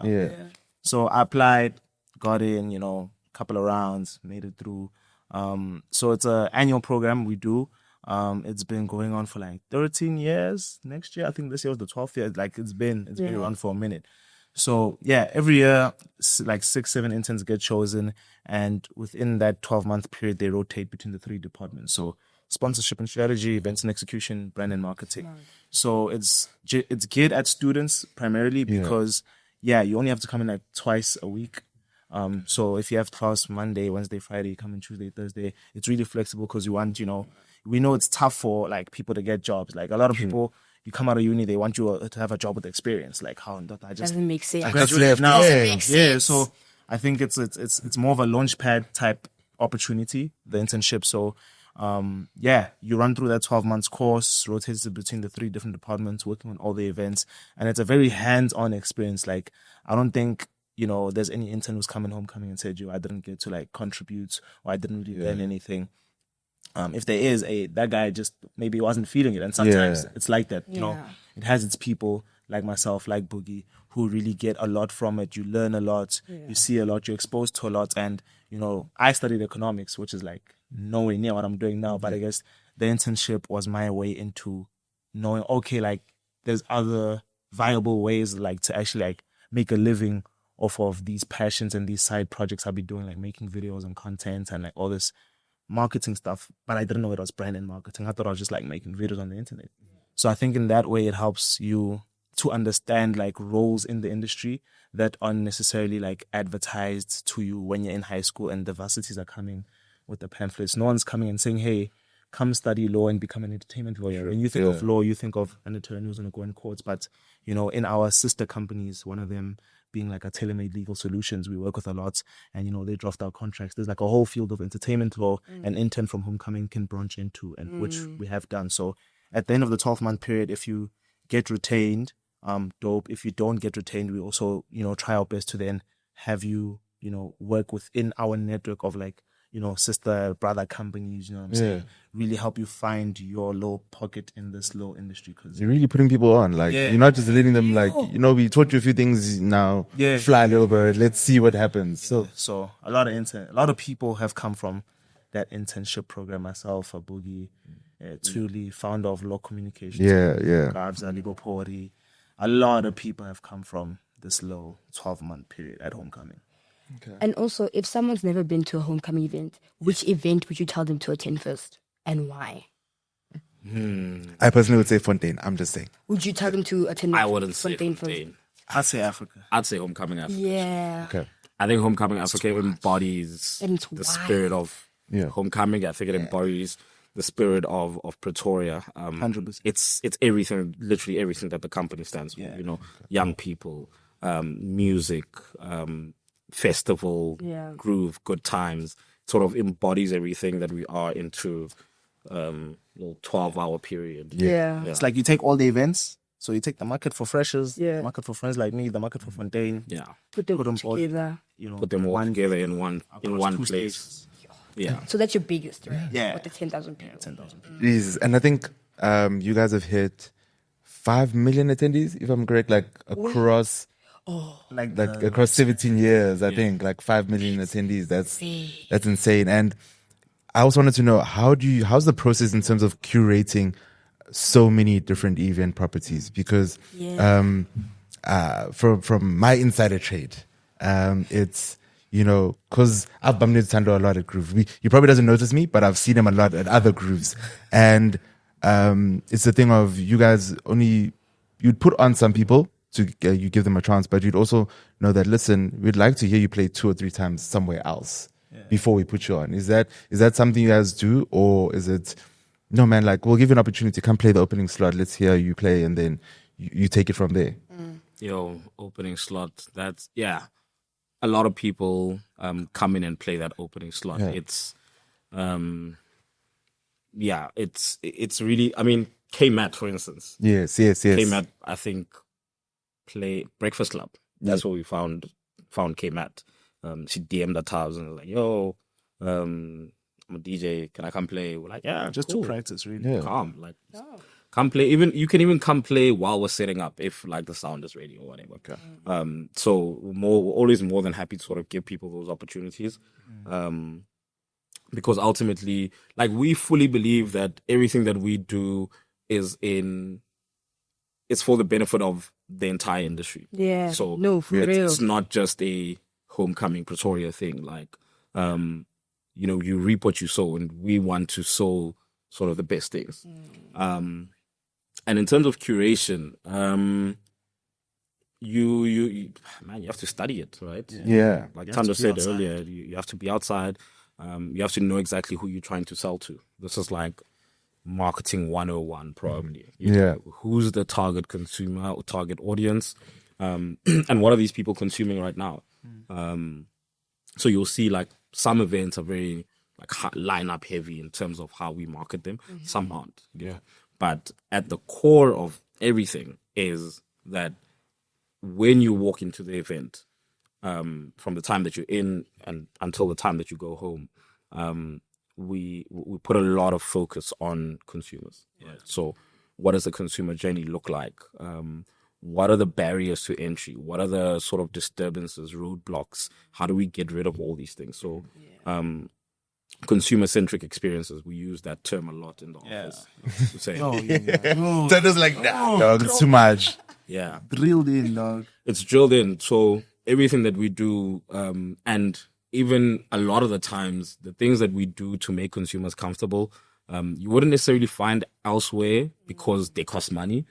So I applied, got in, couple of rounds, made it through. So it's an annual program we do. It's been going on for like 13 years. Next year, I think this year was the 12th year. Like it's been around for a minute. So every year, like 6-7 interns get chosen, and within that 12-month period, they rotate between the 3 departments. So sponsorship and strategy, events and execution, brand and marketing. Right. So it's geared at students primarily because you only have to come in like twice a week. So if you have class Monday, Wednesday, Friday, you come in Tuesday, Thursday. It's really flexible because you want, we know it's tough for like people to get jobs. Like a lot of people, you come out of uni, they want you to have a job with experience. Like how I just doesn't make sense. I graduated now. Yeah. So I think it's more of a launch pad type opportunity, the internship. So you run through that 12 months course, rotated between the 3 different departments, working on all the events, and it's a very hands-on experience. Like I don't think there's any intern who's coming homecoming and said, I didn't get to like contribute or I didn't really learn anything. If there is that guy just maybe wasn't feeling it, and sometimes it's like that. It has its people like myself, like Boogie, who really get a lot from it. You learn a lot, you see a lot, you're exposed to a lot, and I studied economics, which is like nowhere near what I'm doing now. But I guess the internship was my way into knowing, okay, like there's other viable ways like to actually like make a living off of these passions and these side projects I'll be doing, like making videos and content and like all this marketing stuff. But I didn't know it was brand and marketing. I thought I was just like making videos on the internet. So I think in that way it helps you to understand like roles in the industry that aren't necessarily like advertised to you when you're in high school and the varsities are coming with the pamphlets. No one's coming and saying, hey, come study law and become an entertainment lawyer. When you think of law, you think of an attorney who's going to go in courts. But, in our sister companies, one of them being like a tailor-made legal solutions, we work with a lot and, they draft our contracts. There's like a whole field of entertainment law an intern from homecoming can branch into, and which we have done. So at the end of the 12-month period, if you get retained, dope. If you don't get retained, we also, try our best to then have you, work within our network of like, sister, brother companies, you know what I'm saying? Really help you find your little pocket in this little industry. Cause you're really putting people on. Like, you're not just letting them like, we taught you a few things now. Fly, little bird. Let's see what happens. So a lot of people have come from that internship program. Myself, a Boogie, Tuli, founder of Law Communications. Yeah. Gabs, Alibopori. A lot of people have come from this low 12-month period at homecoming. And also, if someone's never been to a homecoming event, which event would you tell them to attend first, and why? I personally would say Fontaine. I'm just saying. Would you tell them to attend? I wouldn't say Fondane Fondane. I'd say Africa. I'd say Homecoming Africa. Yeah. Okay. I think Homecoming Africa embodies And it's the wild. spirit of Yeah. homecoming. I think it embodies the spirit of Pretoria. 100%. It's everything, literally everything that the company stands for. You know, young people, music, festival, groove, good times. It sort of embodies everything that we are into. Little 12-hour period. Yeah. It's like you take all the events. So you take the market for freshers, Yeah. market for friends like me, the market for Fondane. Yeah. Put them both, together. You know, Put them all together in one across 2 place. stages. Yeah. So that's your biggest, right? Yeah. With the 10,000 people. 10,000 people. Jesus. And I think you guys have hit 5 million attendees, if I'm correct, like across Like across 17 years. I think like 5 million attendees. That's insane. And I also wanted to know, how's the process in terms of curating so many different event properties? Because from my insider trade, it's, you know, because I've bumped into Tando a lot at Groove. He probably doesn't notice me, but I've seen him a lot at other grooves. And it's the thing of you guys you'd put on some people to you give them a chance, but you'd also know that, listen, we'd like to hear you play 2 or 3 times somewhere else before we put you on. Is that something you guys do, or is it, no man, like, we'll give you an opportunity, come play the opening slot, let's hear you play, and then you take it from there? Yo, opening slot. That's a lot of people come in and play that opening slot. It's it's really, I mean, K-Mat, for instance. Yes. K-Mat, I think, play Breakfast Club. That's where we found K-Mat. She DM'd at Tabs and was like, yo, I'm a DJ, can I come play? We're like, yeah, just cool. to practice, really. Calm, like, come play. You can even come play while we're setting up if like the sound is ready or whatever. Okay. So we're always more than happy to sort of give people those opportunities. Because ultimately, like, we fully believe that everything that we do it's for the benefit of the entire industry. Yeah. So no, for real. It's not just a homecoming Pretoria thing. Like, you know, you reap what you sow, and we want to sow sort of the best things. And in terms of curation, you have to study it, right? Yeah. Like Tando said earlier, you have to be outside. You have to know exactly who you're trying to sell to. This is like marketing 101, probably. You know, who's the target consumer or target audience? And what are these people consuming right now? So you'll see, like, some events are very like line-up heavy in terms of how we market them. Some aren't. Yeah. But at the core of everything is that when you walk into the event, from the time that you're in and until the time that you go home, we put a lot of focus on consumers. Right? So what does the consumer journey look like? What are the barriers to entry? What are the sort of disturbances, roadblocks? How do we get rid of all these things? So consumer-centric experiences, we use that term a lot in the office. To say, Tando's like, dog, it's too much. Yeah. Drilled in, dog. It's drilled in. So everything that we do, and even a lot of the times, the things that we do to make consumers comfortable, you wouldn't necessarily find elsewhere because they cost money.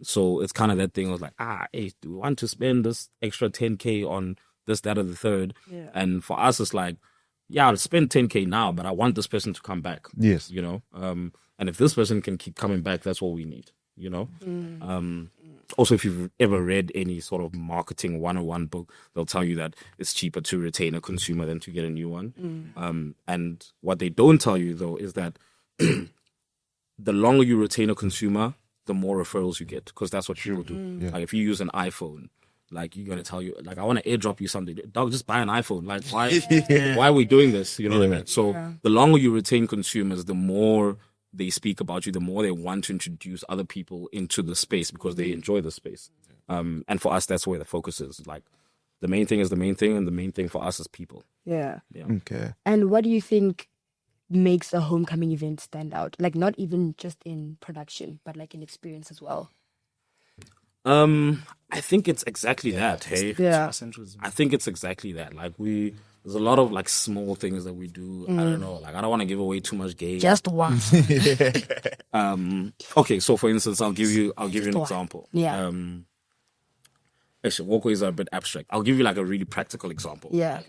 So it's kind of that thing of like, hey, do we want to spend this extra 10K on this, that, or the third? And for us, it's like, I'll spend 10K now, but I want this person to come back. Yes. You know? And if this person can keep coming back, that's what we need, you know? Also, if you've ever read any sort of marketing 101 book, they'll tell you that it's cheaper to retain a consumer than to get a new one. And what they don't tell you, though, is that the longer you retain a consumer, the more referrals you get, because that's what people do. Like, if you use an iPhone, like, you're going to tell you, like, I want to airdrop you something. Dog, just buy an iPhone. Like, why are we doing this? You know what I mean? So the longer you retain consumers, the more they speak about you, the more they want to introduce other people into the space because they enjoy the space. And for us, that's where the focus is. Like, the main thing is the main thing, and the main thing for us is people. Yeah. Okay. And what do you think makes a homecoming event stand out? Like not even just in production, but like in experience as well. I think it's exactly that. Hey, Yeah. I think it's exactly that. Like there's a lot of like small things that we do. I don't know. Like I don't want to give away too much game. Just one. Okay, so for instance, I'll give you an example. Yeah. Actually, walkways are a bit abstract. I'll give you like a really practical example. Yeah.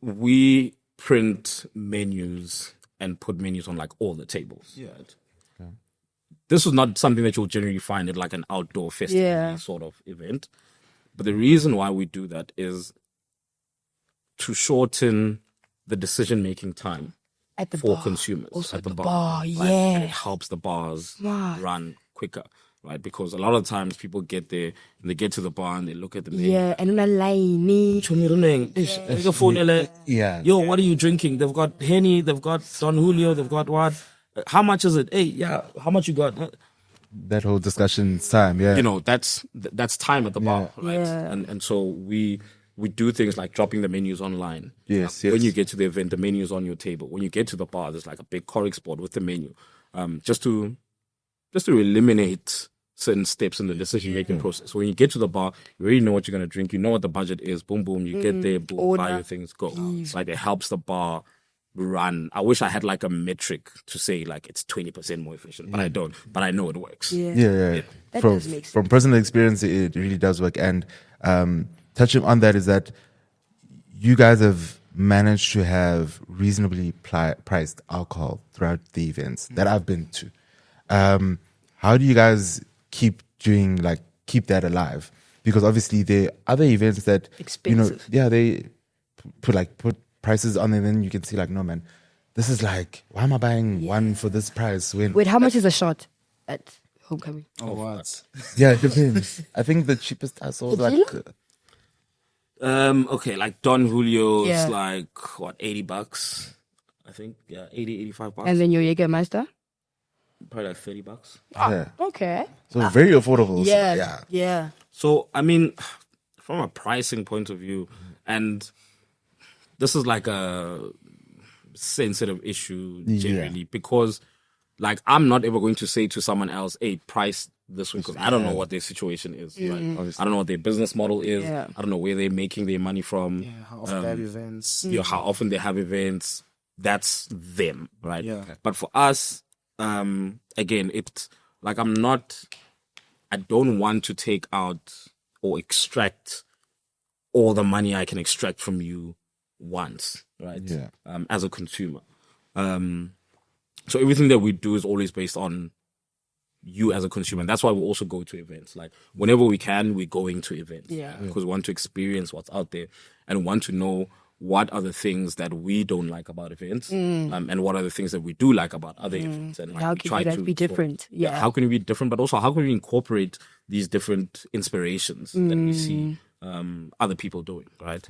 We print menus and put menus on like all the tables. Yeah. Right? This is not something that you'll generally find at like an outdoor festival sort of event. But the reason why we do that is to shorten the decision-making time At the for bar. consumers Also at the bar. bar, Like, yeah. and it helps the bars Wow. run quicker, right? Because a lot of times people get there and they get to the bar and they look at the menu. Yeah, and on a line. Yeah. Yo, what are you drinking? They've got Henny, they've got Don Julio, they've got what? How much is it? Hey, yeah, how much you got? That whole discussion's time, yeah. You know, that's time at the bar, right? Yeah. And so we do things like dropping the menus online. Yes, When yes. you get to the event, the menu's on your table. When you get to the bar, there's like a big Corex board with the menu, just to eliminate certain steps in the decision making process. So when you get to the bar, you already know what you're gonna drink. You know what the budget is. Boom, boom. You get there, boom, Order. buy your things, go. It's like it helps the bar run. I wish I had like a metric to say like it's 20% more efficient, but I don't. But I know it works. Yeah. Yeah. That From, does make sense. from personal experience, it really does work. And touching on that is that you guys have managed to have reasonably priced alcohol throughout the events that I've been to. How do you guys keep that alive? Because obviously there are other events that Expensive. they put prices on, and then you can see like, no man, this is like, why am I buying one for this price when Wait, how much is a shot at homecoming? Oh, what? yeah, it depends. I think the cheapest I saw was like Okay, like Don Julio Yeah. is like what, $80? I think, yeah, 80, 85 bucks. And then your Jägermeister? Probably like $30. yeah. Okay. So very affordable. So, Yeah. Yeah. So, I mean, from a pricing point of view, and this is like a sensitive issue generally, because like I'm not ever going to say to someone else, hey, price this way, because I don't know what their situation is. Right? I don't know what their business model is. Yeah. I don't know where they're making their money from. Yeah, how often they have events. You know, how often they have events. That's them, right? Yeah. But for us, again, it's like I don't want to take out or extract all the money I can extract from you once, right? Yeah. As a consumer. So everything that we do is always based on you as a consumer. And that's why we also go to events. Like whenever we can, we're going to events. Yeah. Because we want to experience what's out there and want to know what are the things that we don't like about events, and what are the things that we do like about other events. And like, How we can try you guys to be different? Yeah. how can we be different, but also how can we incorporate these different inspirations that we see other people doing, right?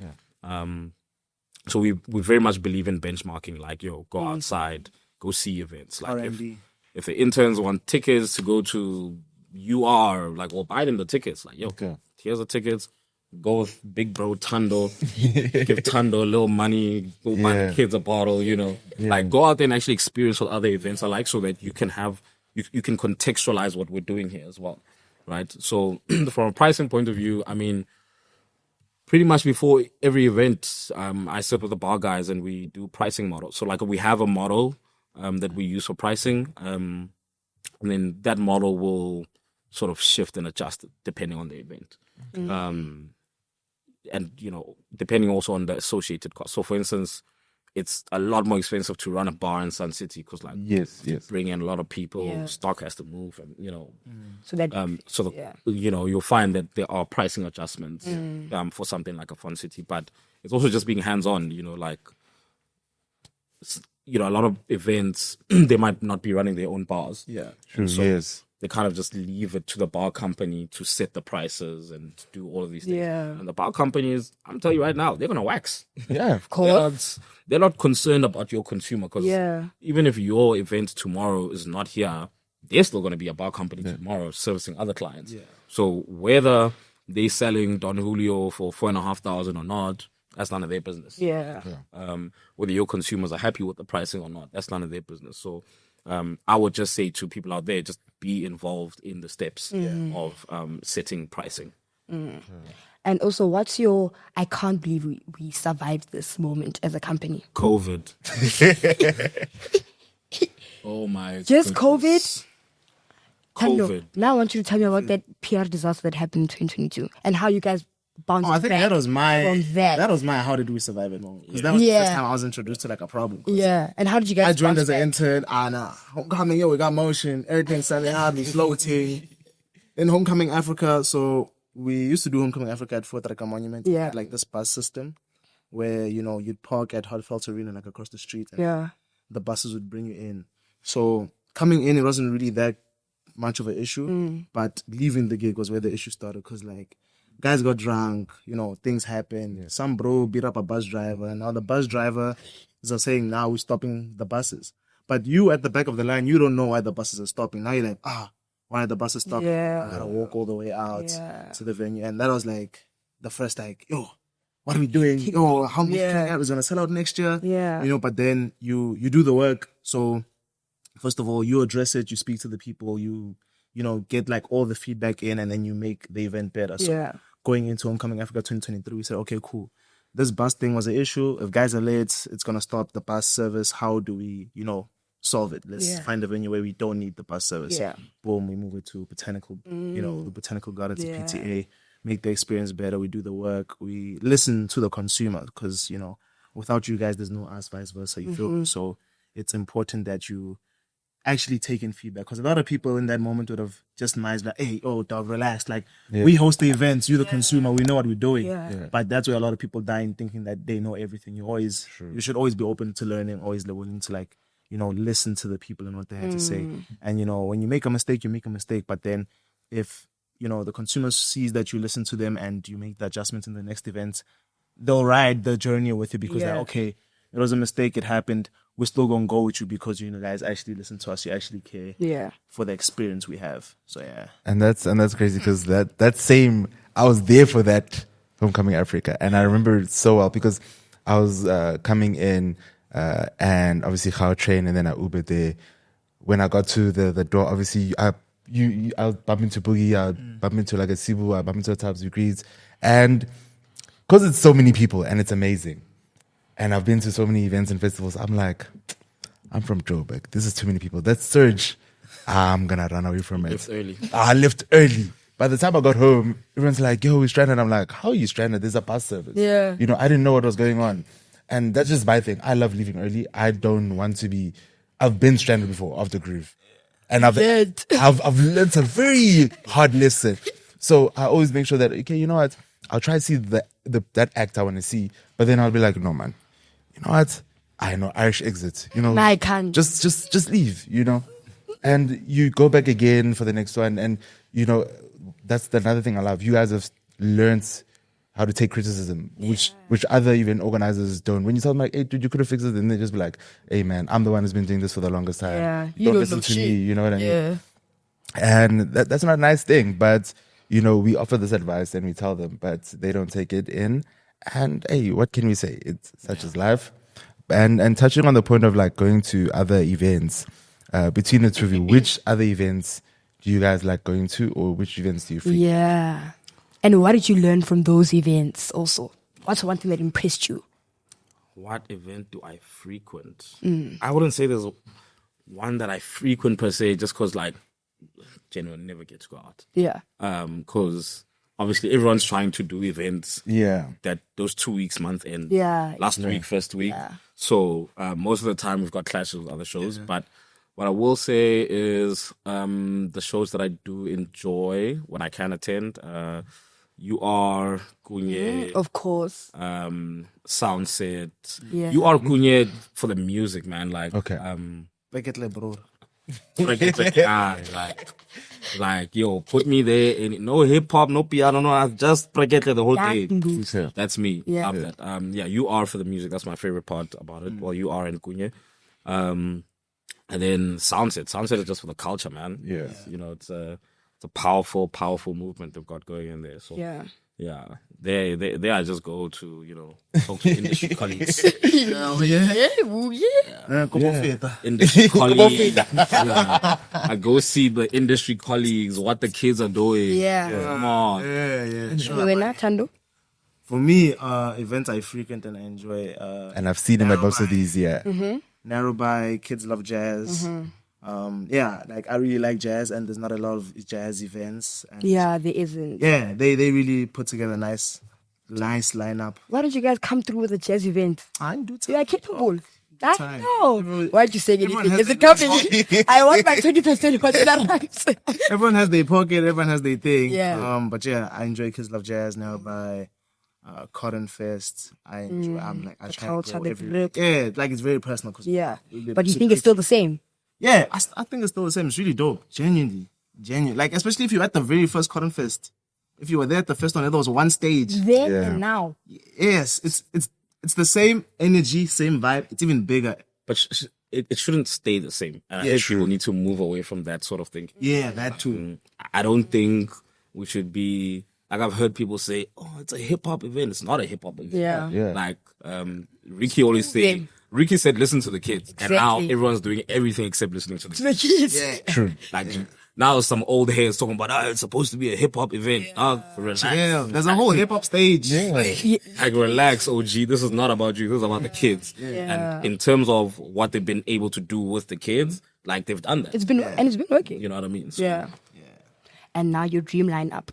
So we very much believe in benchmarking, like, yo, go outside, go see events. Like R&D. if the interns want tickets to go to UR, like, well, buy them the tickets. Like, yo, here's the tickets. Go with big bro Tando, give Tando a little money, go buy the kids a bottle, you know. Like, go out there and actually experience what other events are like, so that you can have, you can contextualize what we're doing here as well, right? So from a pricing point of view, I mean, pretty much before every event, I sit with the bar guys and we do pricing models. So like we have a model that we use for pricing, and then that model will sort of shift and adjust depending on the event. And, you know, depending also on the associated cost. So for instance, it's a lot more expensive to run a bar in Sun City because like Yes. bring in a lot of people, stock has to move, and, you know, So that you know, you'll find that there are pricing adjustments for something like a Fun City, but it's also just being hands-on, you know, like, you know, a lot of events, they might not be running their own bars. Yeah. True. So Yes. they kind of just leave it to the bar company to set the prices and do all of these things. Yeah. And the bar companies, I'm telling you right now, they're going to wax. Yeah. Of They're not concerned about your consumer, because even if your event tomorrow is not here, they're still going to be a bar company tomorrow servicing other clients. Yeah. So whether they're selling Don Julio for $4,500 or not, That's none of their business. Yeah. Whether your consumers are happy with the pricing or not, that's none of their business. So I would just say to people out there, just be involved in the steps of setting pricing. And also, what's your, I can't believe we survived this moment as a company. COVID. Oh my Just goodness. COVID? Now I want you to tell me about that PR disaster that happened in 2022 and how you guys bounced Oh, I think back that was my from that. That was my how did we survive it moment. Because that was the first time I was introduced to like a problem. Yeah. And how did you guys I joined bounce as an back? intern. Homecoming, we got motion. Everything sounded hard, we floating. In Homecoming Africa, so we used to do Homecoming Africa at Fort Raka Monument. Yeah. Had, like this bus system where, you'd park at Hatfield Freshers like across the street. And Yeah. the buses would bring you in. So coming in, it wasn't really that much of an issue. But leaving the gig was where the issue started because like guys got drunk, things happened. Some bro beat up a bus driver, and now the bus driver is saying, now we're stopping the buses. But you at the back of the line, you don't know why the buses are stopping. Now you're like, why are the buses stopping? Yeah. I gotta walk all the way out to the venue. And that was like the first like, what are we doing? How much is gonna sell out next year? Yeah. But then you do the work. So first of all, you address it, you speak to the people, you get like all the feedback in, and then you make the event better. So going into Homecoming Africa 2023, we said, okay, cool. This bus thing was an issue. If guys are late, it's gonna stop the bus service. How do we, solve it? Let's find a venue where we don't need the bus service. Yeah. Boom, we move it to Botanical, the Botanical Gardens, to PTA, make the experience better. We do the work. We listen to the consumer because, without you guys, there's no us, vice versa. You feel so it's important that you actually taking feedback, because a lot of people in that moment would have just nice like, hey, dog, relax, like we host the events, you the consumer, we know what we're doing. But that's where a lot of people die in thinking that they know everything. You should always be open to learning, always willing to like listen to the people and what they have to say. And when you make a mistake, you make a mistake, but then if the consumer sees that you listen to them and you make the adjustments in the next event, they'll ride the journey with you because they're okay, it was a mistake, it happened, we're still gonna go with you because you guys actually listen to us, you actually care for the experience we have. So and that's crazy because that same, I was there for that Homecoming Africa, and I remember it so well because I was coming in and obviously Curation, and then I Ubered there. When I got to the door, obviously I bump into Boogie, I bump into like a Sibu, I bump into a Tabs Degrees, and because it's so many people and it's amazing. And I've been to so many events and festivals. I'm like, I'm from Joburg. This is too many people. That surge, I'm going to run away from it. Left early. I left early. By the time I got home, everyone's like, yo, we're stranded. I'm like, how are you stranded? There's a bus service. Yeah. I didn't know what was going on. And that's just my thing. I love leaving early. I don't want to be, I've been stranded before off the groove. And I've learned a very hard lesson. So I always make sure that, okay, you know what? I'll try to see that act I want to see. But then I'll be like, no, man. You know what? I know Irish exit. I can't. Just leave. And you go back again for the next one. And that's another thing I love. You guys have learned how to take criticism, which other event organizers don't. When you tell them like, hey, dude, you could have fixed it, and they just be like, hey, man, I'm the one who's been doing this for the longest time. Yeah, Don't listen to me. You know what I mean? And that's not a nice thing, but we offer this advice and we tell them, but they don't take it in. And hey, what can we say? It's such as life. And touching on the point of like going to other events, between the two of you, which other events do you guys like going to, or which events do you frequent? Yeah. And what did you learn from those events also? What's one thing that impressed you? What event do I frequent? I wouldn't say there's one that I frequent per se, just because like genuinely never get to go out. Yeah. Because obviously everyone's trying to do events. Yeah. That those 2 weeks, month end. Yeah. Last week, first week. Yeah. So most of the time we've got clashes with other shows. Yeah. But what I will say is the shows that I do enjoy when I can attend. You are Kunye. Of course. Soundset. Yeah. You are Kunye for the music, man. Like okay. Like, yo, put me there in no hip hop, no piano, no, just Pregetle the whole day. That's me. Yeah. Love that. You are for the music. That's my favorite part about it. Well, you are in Kunye. And then Soundset. Soundset is just for the culture, man. Yeah. It's a powerful, powerful movement they've got going in there. So Yeah, they I just go to, talk to industry colleagues. Oh, yeah. Industry colleagues. Yeah. I go see the industry colleagues, what the kids are doing. Yeah. Come on. Yeah. Sure. Wena, Tando? For me, events I frequent and I enjoy. And I've seen him at most of these, yeah. Narrowby, Kids Love Jazz. Like I really like jazz, and there's not a lot of jazz events. And Yeah, there isn't. yeah, they really put together a nice lineup. Why don't you guys come through with a jazz event? I do You are capable. I Time. know. Why aren't you saying Everyone anything? has Is it coming? I want my 20%. What's that right? Everyone has their pocket, everyone has their thing. Yeah. But yeah, I enjoy Kids Love Jazz now by Cotton Fest. I enjoy. I try to culture, go the every. look. Yeah, like it's very personal. Cause Yeah. we- But you think it's still the same? Yeah, I think it's still the same. It's really dope. Genuinely. Like, especially if you're at the very first Cotton Fest. If you were there at the first one, there was one stage. Then Yeah. and now. Yes, it's the same energy, same vibe. It's even bigger. But it shouldn't stay the same. And I Yeah, think true. people need to move away from that sort of thing. Yeah, that too. I don't think we should be, like I've heard people say, oh, it's a hip hop event. It's not a hip hop event. Yeah. Yeah. Like Ricky always say, Yeah. Ricky said, listen to the kids. And now Exactly. everyone's doing everything except listening to the kids. The kids. Yeah. True. Like now some old heads talking about, it's supposed to be a hip hop event. Relax. Yeah, there's a whole hip hop stage. Like relax, OG. This is not about you. This is about the kids. And in terms of what they've been able to do with the kids, like they've done that. It's been working. You know what I mean? So, Yeah. And now your dream lineup.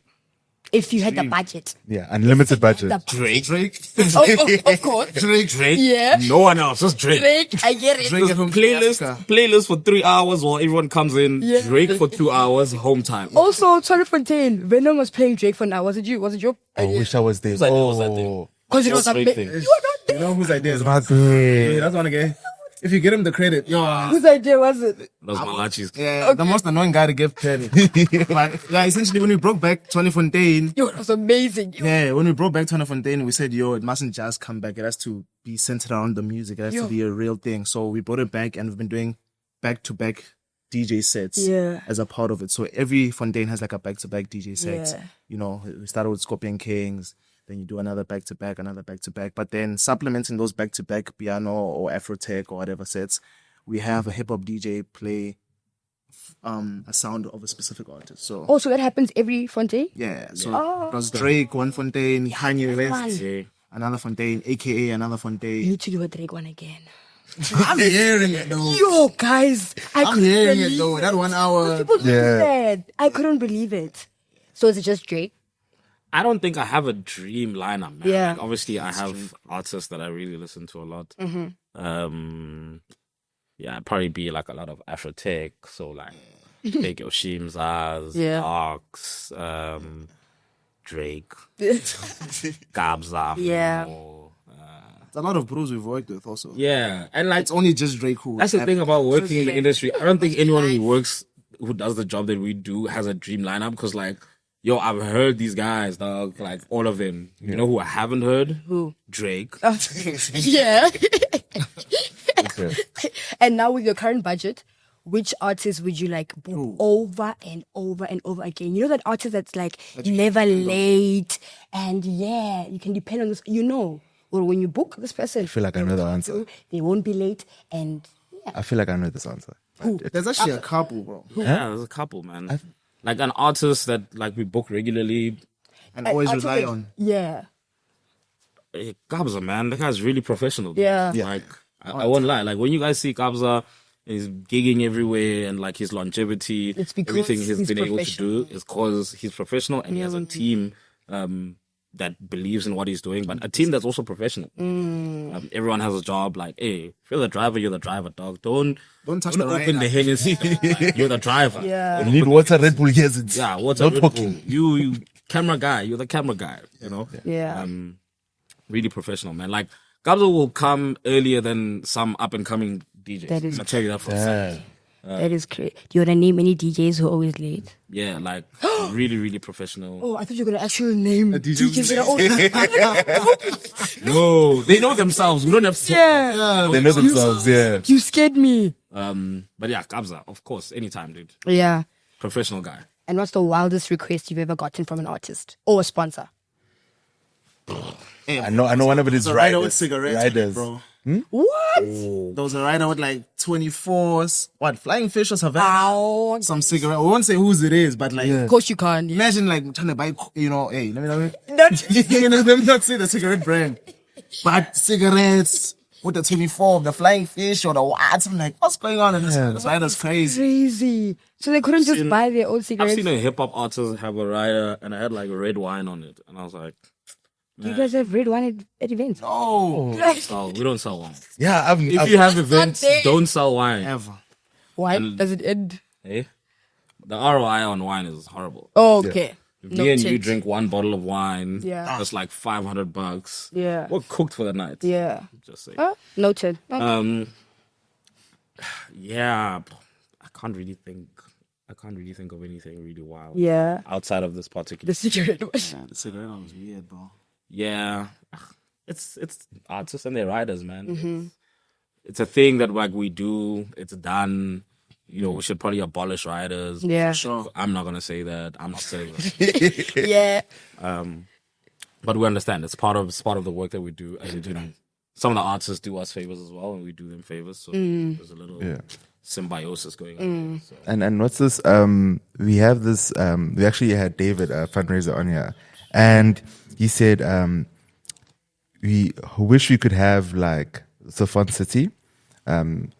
If you had the budget. Yeah, unlimited budget. Drake. Of course. Drake. Yeah. No one else. Just Drake. Drake, I get it. Drake from Playlist for 3 hours while everyone comes in. Yeah. Drake for 2 hours. Home time. Also, Tshwanefontein, Venom was playing Drake for now. Was it you? Was it your? I wish I was there. idea was that thing? Oh, Because it was a Drake bit. thing. You were not You there. know whose idea is my God. that's one again. If you get him the credit, Whose idea was it? That was Malachi's. yeah, the most annoying guy to give credit. But yeah, essentially, when we broke back Tshwanefontein, Yo, it was amazing. yeah, when we brought back Tshwanefontein, we said, it mustn't just come back. It has to be centered around the music. It has to be a real thing. So we brought it back, and we've been doing back-to-back DJ sets Yeah. as a part of it. So every Fondane has like a back-to-back DJ set. Yeah. You know, we started with Scorpion Kings, then you do another back-to-back, but then supplementing those back-to-back piano or Afrotech or whatever sets, we have a hip-hop DJ play a sound of a specific artist. So Oh, so that happens every Fontaine? yeah, so it was Drake, one Fontaine, Kanye West, Yeah. another Fontaine, aka another You Fontaine. need to do a Drake one again. I'm hearing it though. Yo, guys. I'm hearing it though. That 1 hour. People do Yeah. that. I couldn't believe it. So is it just Drake? I don't think I have a dream lineup, man. Yeah. Like, obviously, I have artists that I really listen to a lot. Yeah, it'd probably be like a lot of Afrotech. So like, Big YOMZANSI, Yeah. Ox, Drake, Gabza. Yeah. It's a lot of bros we've worked with also. Yeah, and like It's only just Drake who. that's the thing about working in the industry. I don't think anyone who does the job that we do has a dream lineup because like, yo, I've heard these guys, dog, like all of them. You know who I haven't heard? Who? Drake. Yeah. okay. And now with your current budget, which artist would you like book over and over and over again? You know that artist that's like never late and yeah, you can depend on this, or when you book this person, I feel like I know the answer. They won't be late and I feel like I know this answer. There's actually a couple, bro, Yeah, there's a couple, man. Like an artist that like we book regularly. and always artists rely that- on. Yeah. Kabza, man, that guy's really professional. Yeah. Yeah. Like, I won't lie. Like, when you guys see Kabza, he's gigging everywhere and like his longevity, It's because everything he's he's been able to professional. do is because he's professional and he has a team that believes in what he's doing, but a team that's also professional. Everyone has a job. Like, hey, if you're the driver, you're the driver, dog. Don't touch the right open the Hennessy. You're the driver. Yeah. You need water, Red Bull, yes. It's Yeah, what's no up? talking. You camera guy. You're the camera guy. You know. Yeah. Really professional, man. Like Kabza will come earlier than some up and coming DJs. That is I'll tell you that for a fact. That is great. Do you want to name any DJs who are always late? Yeah, like really, really professional. Oh, I thought you were going to actually name DJ DJs that are always No, they know themselves. We don't have to. Yeah. They know themselves, yeah. You scared me. But yeah, Kabza, of course, anytime, dude. Yeah. Professional guy. And what's the wildest request you've ever gotten from an artist or a sponsor? Hey, I know one of it is there was a rider with riders. cigarettes, Riders. bro. What? There was a rider with like 24s. What? Flying fish or something? Ow. Some cigarette. We won't say whose it is, but like, Of course you can't. imagine like trying to buy, you know, hey, let me Not- let me not say the cigarette brand, but cigarettes with the 24, the flying fish or the what? I'm like, what's going on? And this rider's crazy. Crazy. So they couldn't just buy their own I've cigarettes. seen a hip hop artist have a rider and I had like red wine on it. And I was like, You guys have red wine at events. Oh, oh, we don't sell wine. Yeah, If you have events, there. don't sell wine. ever. Why does it end? Hey? The ROI on wine is horrible. Oh, okay. If me and you Noted. drink one bottle of wine, Yeah. that's like $500. Yeah. We're cooked for the night. Yeah. Just say. Oh, noted. Okay. Yeah, I can't really think of anything really wild. Yeah. Outside of this particular. The cigarette one. Yeah, the cigarette one was weird, bro. Yeah, it's artists and their riders, man. It's a thing that like we do. It's done. You know, we should probably abolish riders. Yeah. Sure. I'm not gonna say that. I'm not saying that. Yeah. But we understand it's part of the work that we do, and you know, some of the artists do us favors as well, and we do them favors. So there's a little symbiosis going on. So. And what's this? We have this. We actually had David, a fundraiser, on here, and he said we wish we could have like the Fun City, and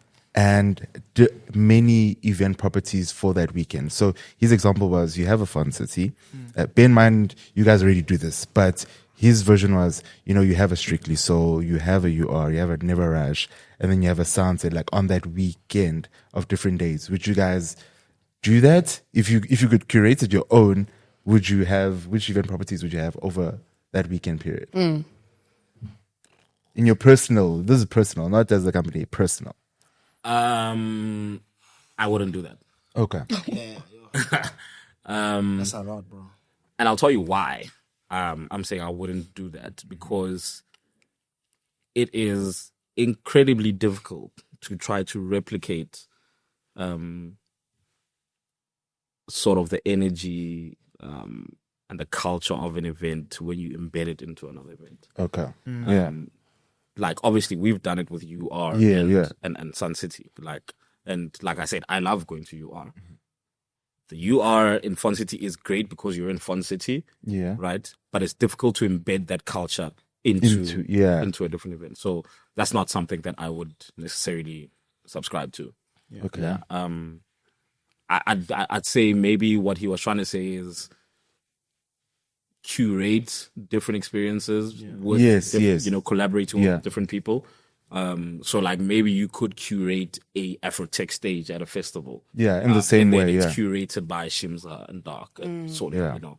many event properties for that weekend. So his example was you have a Fun City. Bear in mind, you guys already do this, but his version was, you know, you have a Strictly, so you have a UR, you have a Never Rush, and then you have a Sunset, like on that weekend of different days. Would you guys do that? If you could curate it your own, would you have, which event properties would you have over that weekend period? In your personal, this is personal, not as a company, personal. I wouldn't do that. Okay. That's a lot, bro. And I'll tell you why. I'm saying I wouldn't do that because it is incredibly difficult to try to replicate sort of the energy and the culture of an event when you embed it into another event. Okay. Yeah. Like obviously we've done it with UR and Sun City. Like I said, I love going to UR. The UR in Fun City is great because you're in Fun City. Yeah. Right? But it's difficult to embed that culture into a different event. So that's not something that I would necessarily subscribe to. Okay. Yeah. I'd say maybe what he was trying to say is curate different experiences with you know, collaborating with different people. So like maybe you could curate a Afrotech stage at a festival. Yeah, in the same and then way, it's yeah. curated by Shimza and Dark and sort of, you know.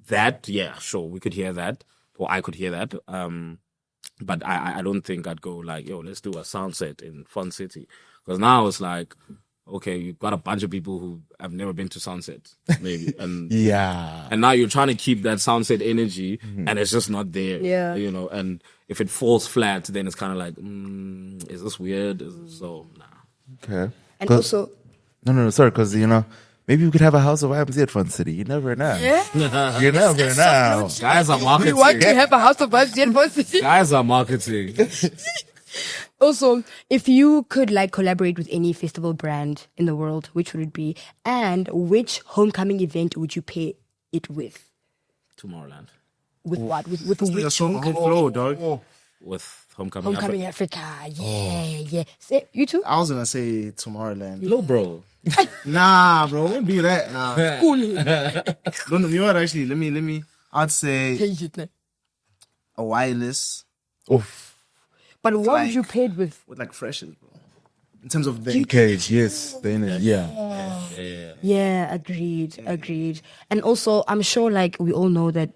That, yeah, sure, we could hear that. Or I could hear that. But I don't think I'd go like, yo, let's do a sound set in Fun City. Because now it's like, okay, you've got a bunch of people who have never been to Sunset, maybe. And and now you're trying to keep that Sunset energy and it's just not there. Yeah. You know, and if it falls flat, then it's kind of like, is this weird? So, nah. Okay. And 'Cause- also, No, sorry, because, you know, maybe we could have a house of YMZ at Fun City. You never know. You never know. Guys are marketing. we want to have a house of us in Fun City. Guys are marketing. Also, if you could like collaborate with any festival brand in the world, which would it be? And which homecoming event would you pair it with? Tomorrowland. With what? With It's which so good flow, dog. With Homecoming homecoming Africa. Africa? Yeah. Say, you too? I was gonna say Tomorrowland. Yo, bro. Nah, bro, won't be that. Nah. No, you know what? Actually, let me. I'd say Change it now. a wireless Oof. But what Like- would you pair it with? with like Freshers, bro. In terms of the Cage, yes. The energy. Yeah. Yeah, agreed. And also, I'm sure like we all know that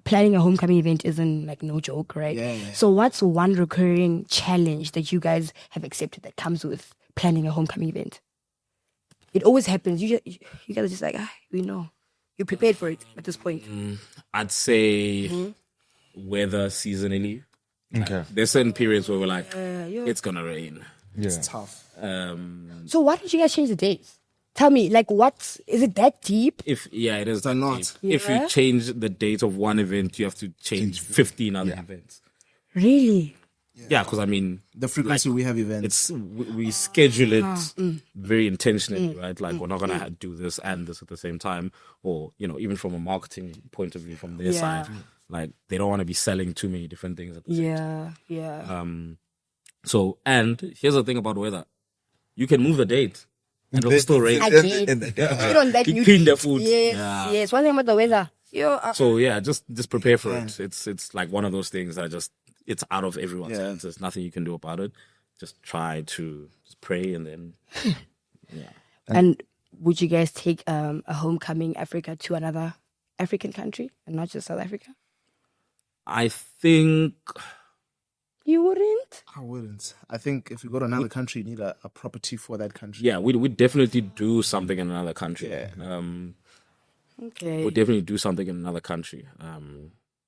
planning a homecoming event isn't like no joke, right? Yeah. So what's one recurring challenge that you guys have accepted that comes with planning a homecoming event? It always happens. You guys are just like, we know. You're prepared for it at this point. I'd say weather seasonally. Okay. There's certain periods where we're like, it's gonna rain. Yeah. tough. So why did you guys change the dates? Tell me, like, what is it that deep? It is Why that not? deep. If Yeah. you change the date of one event, you have to change 15 other events. Really? Yeah, because I mean, The frequency we have events. we schedule it very intentionally, right? Like we're not gonna do this and this at the same time, or even from a marketing point of view, from their Yeah. side, like they don't want to be selling too many different things at the same time. Yeah. So, and here's the thing about weather: you can move the date, and it'll still rain. I get Put on that You new clean the date. food. Yes, Yeah. yes. One thing about the weather. So yeah, just prepare for it. It's like one of those things that it's out of everyone's hands. There's nothing you can do about it. Just try to pray and then And would you guys take a homecoming Africa to another African country and not just South Africa? I think You wouldn't? I wouldn't. I think if you go to another country, you need a property for that country. yeah, we definitely do something in another country. Yeah. Okay. We'll definitely do something in another country.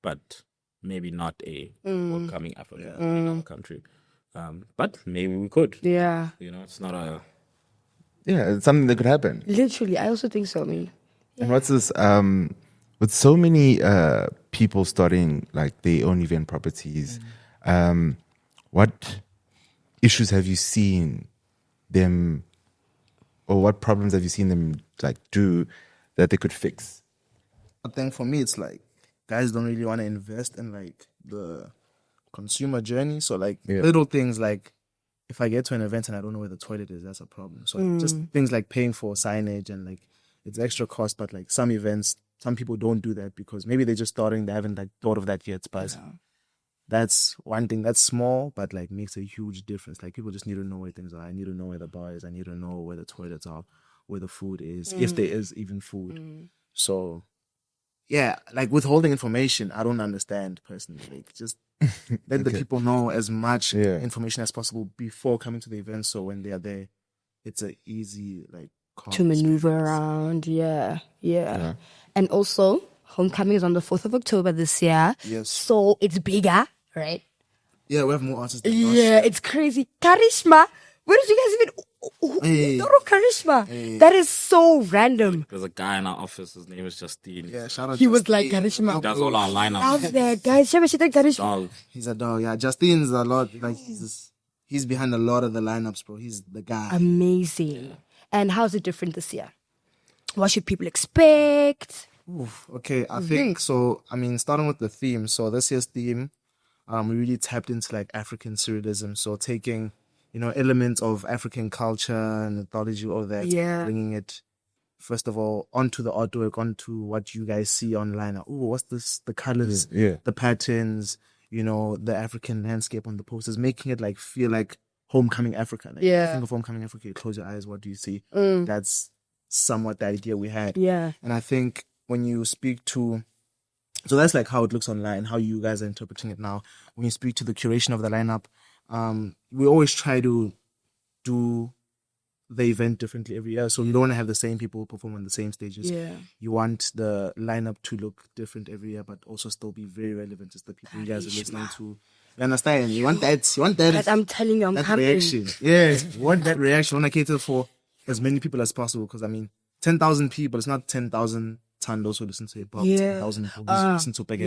But maybe not a upcoming African country. But maybe we could. Yeah. It's not a Yeah, it's something that could happen. Literally, I also think so. I mean, And what's this? With so many people starting like their own event properties, what issues have you seen them, or what problems have you seen them like do that they could fix? I think for me, it's like guys don't really want to invest in like the consumer journey. So like little things like if I get to an event and I don't know where the toilet is, that's a problem. So just things like paying for signage and like it's extra cost, but like some events, some people don't do that because maybe they're just starting, they haven't like thought of that yet. But that's one thing that's small, but like makes a huge difference. Like people just need to know where things are. I need to know where the bar is. I need to know where the toilets are, where the food is, if there is even food. So yeah, like withholding information, I don't understand personally. Like just let the people know as much information as possible before coming to the event. So when they are there, it's a easy like calm to maneuver experience. around. Yeah. And also, homecoming is on the 4th of October this year. Yes. So it's bigger, right? Yeah, we have more artists than last Yeah, year. it's crazy. Charisma. Where did you guys even... Hey. Thought of charisma. That is so random. There's a guy in our office, his name is Justine. Yeah, shout out He was like Justine. charisma. He does all our lineups. Love that, guys. Should we charisma? Dog. He's a dog. Yeah, Justine's a lot. Like he's behind a lot of the lineups, bro. He's the guy. Amazing. And how's it different this year? What should people expect? Oof, okay, I think so. I mean, starting with the theme. So this year's theme, we really tapped into like African surrealism. So taking, elements of African culture and mythology, all that, bringing it first of all onto the artwork, onto what you guys see online. Oh, what's this? The colors, the patterns, the African landscape on the posters, making it like feel like homecoming Africa. Like, you think of homecoming Africa, you close your eyes, what do you see? That's somewhat the idea we had. Yeah. And I think when you speak to, so that's like how it looks online, how you guys are interpreting it now. When you speak to the curation of the lineup, we always try to do the event differently every year. So you don't want to have the same people perform on the same stages. Yeah. You want the lineup to look different every year, but also still be very relevant to the people you guys are listening to. You understand? You want that. But I'm telling you, I'm that coming. reaction. Yeah, you want that reaction. You want to cater for as many people as possible. Because I mean, 10,000 people. It's not 10,000 Tandos who listen to hip hop. 10,000 people who listen to Peggy.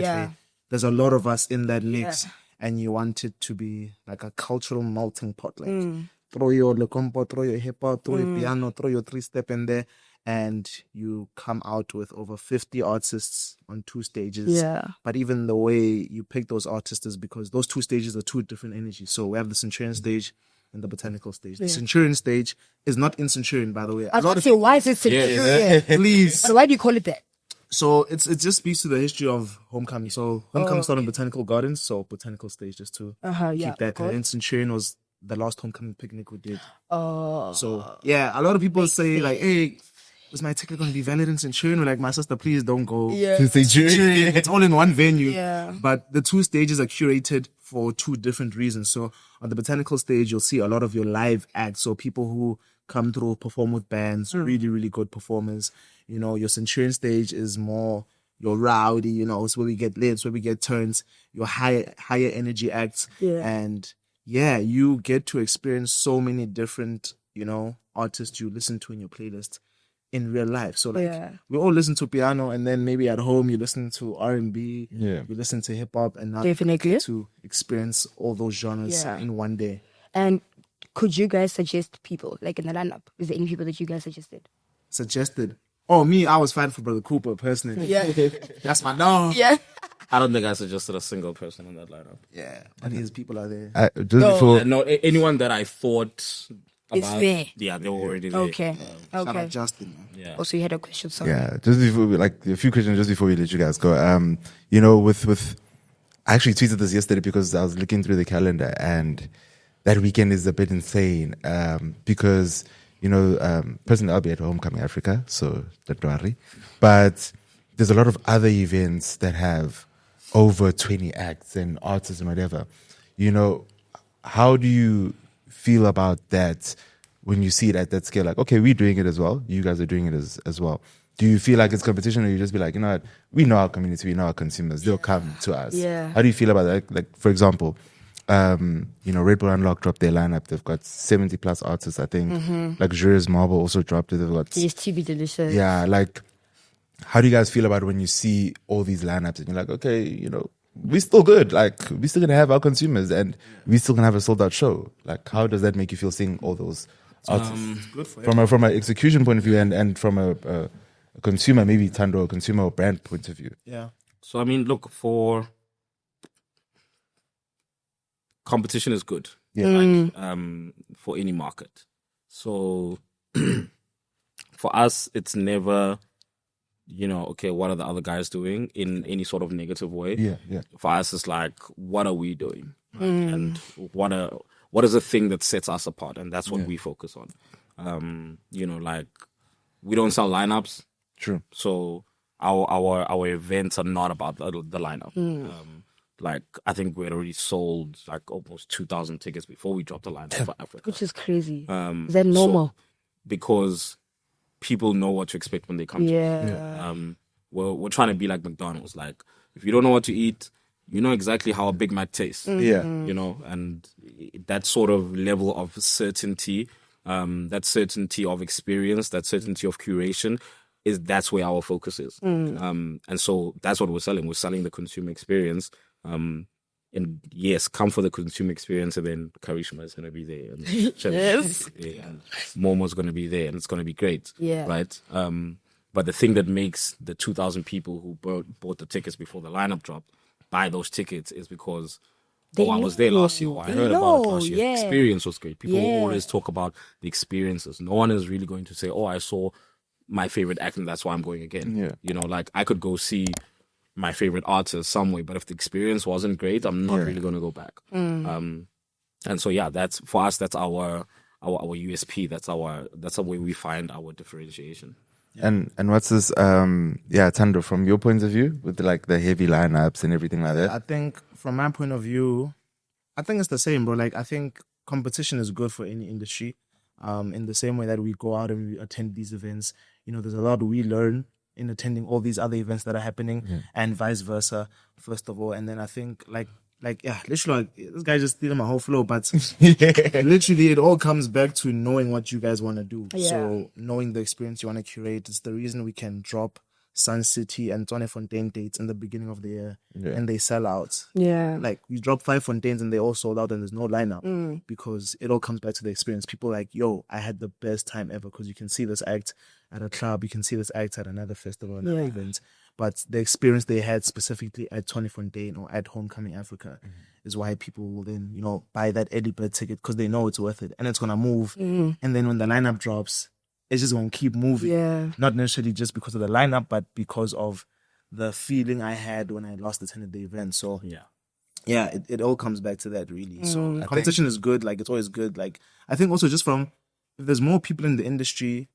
There's a lot of us in that mix, and you want it to be like a cultural melting pot. Like throw your le compo, throw your hip hop, throw your piano, throw your 3-step in there, and you come out with over 50 artists on 2 stages. Yeah. But even the way you pick those artists is because those 2 stages are 2 different energies. So we have the Centurion stage and the Botanical stage. The Centurion stage is not in Centurion, by the way. I was about to say, why is it Centurion? Please. So why do you call it that? So it just speaks to the history of homecoming. So homecoming started in Botanical Gardens, so Botanical stage just to keep that. And then Centurion was the last homecoming picnic we did. So yeah, a lot of people say like, hey, is my ticket going to be valid in Centurion? We're like, my sister, please don't go. To Centurion. It's all in one venue. Yeah. But the 2 stages are curated for 2 different reasons. So on the Botanical stage, you'll see a lot of your live acts. So people who come through, perform with bands, really, really good performers. Your Centurion stage is more your rowdy, it's where we get lit, it's where we get turns, your higher energy acts. Yeah. And yeah, you get to experience so many different, artists you listen to in your playlist. in real life. So like Yeah. we all listen to piano, and then maybe at home you listen to R&B, Yeah. you listen to hip hop, and not Definitely. to experience all those genres Yeah. in one day. And could you guys suggest people like in the lineup? Is there any people that you guys suggested? Suggested. Oh, me, I was fighting for Brother Cooper personally. Yeah. That's my dog. Yeah. I don't think I suggested a single person in that lineup. Yeah, but his people are there. Just before, No, anyone that I thought about, there. yeah, they were already there. Okay. Shout Okay. out Justin, man. Yeah. Also, you had a question, sorry. yeah, just before, like a few questions just before we let you guys go. You know, with I actually tweeted this yesterday because I was looking through the calendar, and that weekend is a bit insane. Because you know, personally, I'll be at Homecoming Africa, so don't worry. But there's a lot of other events that have over 20 acts and artists and whatever. You know, how do you feel about that when you see it at that scale? Like, okay, we're doing it as well. You guys are doing it as well. Do you feel like it's competition, or you just be like, you know what, we know our community, we know our consumers, they'll come to us. Yeah. How do you feel about that? Like for example, you know, Red Bull Unlocked dropped their lineup. They've got 70 plus artists, I think. Like Jure's Marble also dropped it. They've got Yes, TV delicious. yeah, like, how do you guys feel about it when you see all these lineups and you're like, okay, you know, we're still good. Like, we're still gonna have our consumers and we're still gonna have a sold out show. Like, how does that make you feel seeing all those artists? Good for From an execution point of view and from a consumer, maybe Tando, a consumer or brand point of view. Yeah. So I mean, look, for competition is good. Yeah. Like, for any market. So for us, it's never, you know, okay, what are the other guys doing in any sort of negative way? Yeah, yeah. For us, it's like, what are we doing? Right? And what is the thing that sets us apart? And that's what we focus on. You know, like, we don't sell lineups. True. So our events are not about the lineup. Like, I think we had already sold like almost 2,000 tickets before we dropped the lineup for Africa. Which is crazy. Is that normal? So, because people know what to expect when they come to us. We're trying to be like McDonald's. Like, if you don't know what to eat, you know exactly how a Big Mac tastes. Yeah. You know, and that sort of level of certainty, that certainty of experience, that certainty of curation, that's where our focus is. And so that's what we're selling. We're selling the consumer experience. And yes, come for the consumer experience, and then Karishma is going to be there, and Yes. and Momo's going to be there, and it's going to be great. Yeah. Right. But the thing that makes the 2,000 people who bought the tickets before the lineup dropped buy those tickets is because They I was there know. last year. Or I They heard about it know, last year. yeah. The experience was great. People Yeah. always talk about the experiences. No one is really going to say, "Oh, I saw my favorite act, and that's why I'm going again." Yeah. You know, like, I could go see my favorite artist somewhere, but if the experience wasn't great, I'm not really going to go back. And so, yeah, that's for us. That's our USP. That's the way we find our differentiation. And what's this? Tando, from your point of view, with like the heavy lineups and everything like that. I think from my point of view, I think it's the same, bro. Like, I think competition is good for any industry. In the same way that we go out and we attend these events, you know, there's a lot we learn in attending all these other events that are happening, and vice versa, first of all. And then I think like literally, like, this guy just stealing my whole flow, but literally it all comes back to knowing what you guys want to do. Yeah. So knowing the experience you want to curate, it's the reason we can drop Sun City and Tshwanefontein dates in the beginning of the year, and they sell out. Yeah. Like, we drop 5 Fontaines and they all sold out, and there's no lineup because it all comes back to the experience. People are like, yo, I had the best time ever, because you can see this act at a club, you can see this act at another festival, another event. But the experience they had specifically at Tshwanefontein or at Homecoming Africa is why people will then, you know, buy that early bird ticket, because they know it's worth it and it's going to move. And then when the lineup drops, it's just going to keep moving. Yeah. Not necessarily just because of the lineup, but because of the feeling I had when I last attended the event. So yeah, it all comes back to that, really. So competition is good. Like, it's always good. Like, I think also just from, if there's more people in the industry,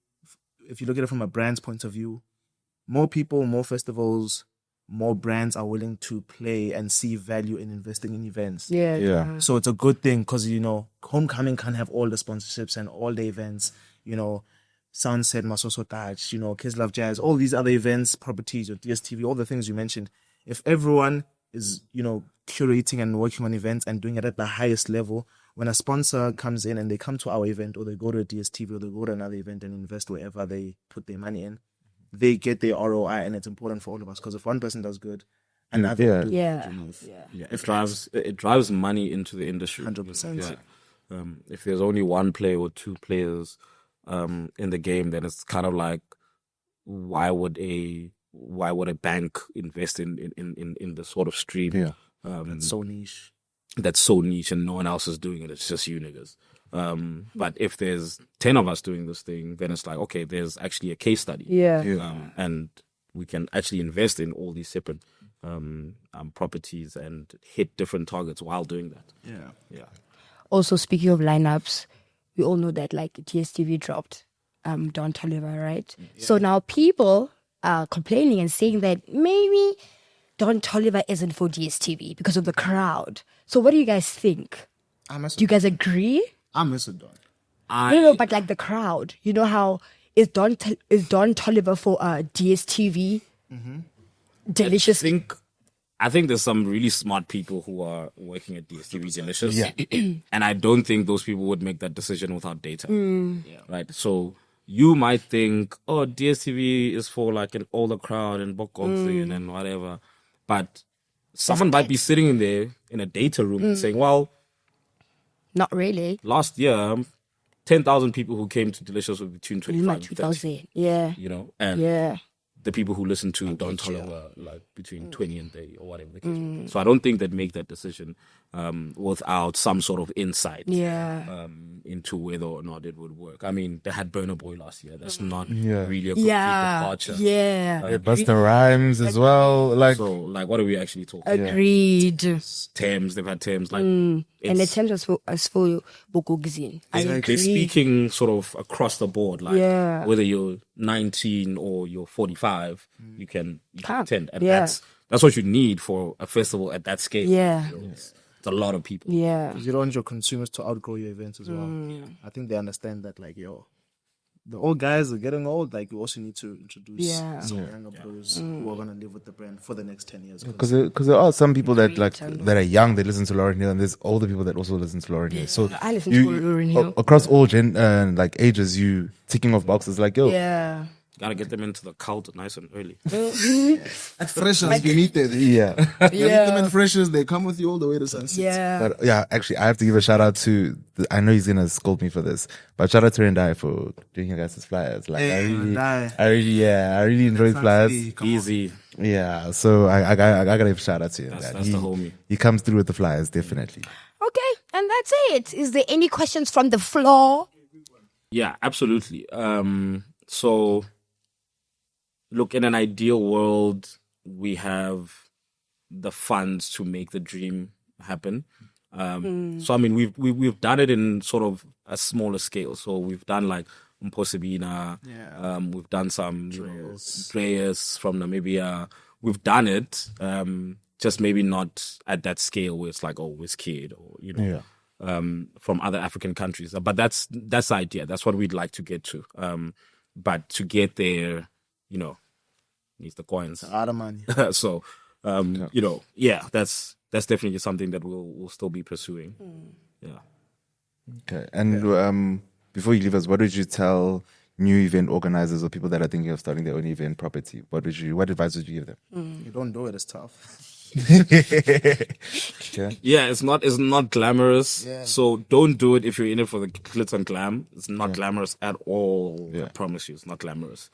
if you look at it from a brand's point of view, more people, more festivals, more brands are willing to play and see value in investing in events. Yeah. So it's a good thing, because, you know, Homecoming can have all the sponsorships and all the events, you know, Sunset, Masoso Touch, you know, Kids Love Jazz, all these other events, properties, or DSTV, all the things you mentioned. If everyone is, you know, curating and working on events and doing it at the highest level, when a sponsor comes in and they come to our event, or they go to a DSTV, or they go to another event and invest wherever they put their money in, they get their ROI, and it's important for all of us, because if one person does good, another Yeah. will do Yeah. good enough. Yeah, it drives money into the industry. 100%. Yeah. If there's only one player or two players in the game, then it's kind of like, why would a bank invest in the sort of stream? Yeah. It's so niche. That's so niche and no one else is doing it. It's just you niggas. But if there's 10 of us doing this thing, then it's like, okay, there's actually a case study. Yeah. And we can actually invest in all these separate properties and hit different targets while doing that. Yeah. Also, speaking of lineups, we all know that like DSTV dropped Don Toliver, right? So now people are complaining and saying that maybe Don Toliver isn't for DSTV because of the crowd. So what do you guys think? I miss Do you guys agree? I miss it, Don. No, but like the crowd, you know how is Don Toliver for DSTV? Delicious. I think there's some really smart people who are working at DSTV Delicious. And I don't think those people would make that decision without data. Right? So you might think, oh, DSTV is for like an older crowd and Bokongsi and whatever. But someone might be sitting in there in a data room and saying, well, Not really. last year, 10,000 people who came to Delicious were between 25 and 30. 2000. Yeah. You know, and Yeah. the people who listen to Don Toliver were like between 20 and 30 or whatever the case may be. So I don't think they'd make that decision without some sort of insight Yeah. into whether or not it would work. I mean, they had Burna Boy last year. That's not really a complete Yeah. departure. Yeah. Busta Rhymes as well. Like, So, like, what are we actually talking? Agreed. Thames, they've had Thames. Like, And the it's- terms as for Bokogzin. I they're agree. speaking sort of across the board. Like, Yeah. whether you're 19 or you're 45, you can Come. attend. And Yeah. that's what you need for a festival at that scale. Yeah. You know, it's a lot of people. Yeah. Because you don't want your consumers to outgrow your events as well. I think they understand that, like, the old guys are getting old. Like, you also need to introduce some younger bros who are going to live with the brand for the next 10 years. because there are some people that that are young, they listen to Lauryn Hill, and there's older people that also listen to Lauryn Hill. So I listen to Lauryn Hill. across all like ages, you ticking off boxes like, yo, Yeah. Gotta get them into the cult nice and early. At Freshers, you need it. yeah. You meet them at Freshers, they come with you all the way to Sunset. Yeah. But yeah, actually, I have to give a shout out to. I know he's gonna scold me for this, but shout out to Rendai for doing your guys' flyers. Like, Hey, I really enjoyed flyers. Come on. Easy. Yeah, so I gotta give a shout out to him. That's man. the homie. He comes through with the flyers, definitely. Okay. And that's it. Is there any questions from the floor? Yeah, absolutely. So, look, in an ideal world, we have the funds to make the dream happen. So, I mean, we've done it in sort of a smaller scale. So we've done like Mposibina. We've done some players from Namibia. We've done it, just maybe not at that scale where it's like, oh, Wizkid or, you know. From other African countries. But that's the idea. That's what we'd like to get to. But to get there, you know, needs the coins. A lot of money. So, you know, yeah, that's definitely something that we'll still be pursuing. Yeah. Okay, and before you leave us, what would you tell new event organizers or people that are thinking of starting their own event property? What advice would you give them? You don't do it, it's tough. Yeah, it's not glamorous. Yeah. So don't do it if you're in it for the glitz and glam. It's not glamorous at all. I promise you, it's not glamorous.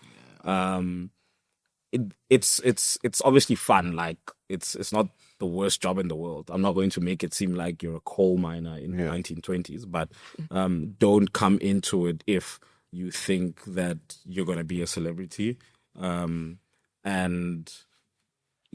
It's obviously fun. Like it's not the worst job in the world. I'm not going to make it seem like you're a coal miner in the 1920s, but don't come into it if you think that you're going to be a celebrity. And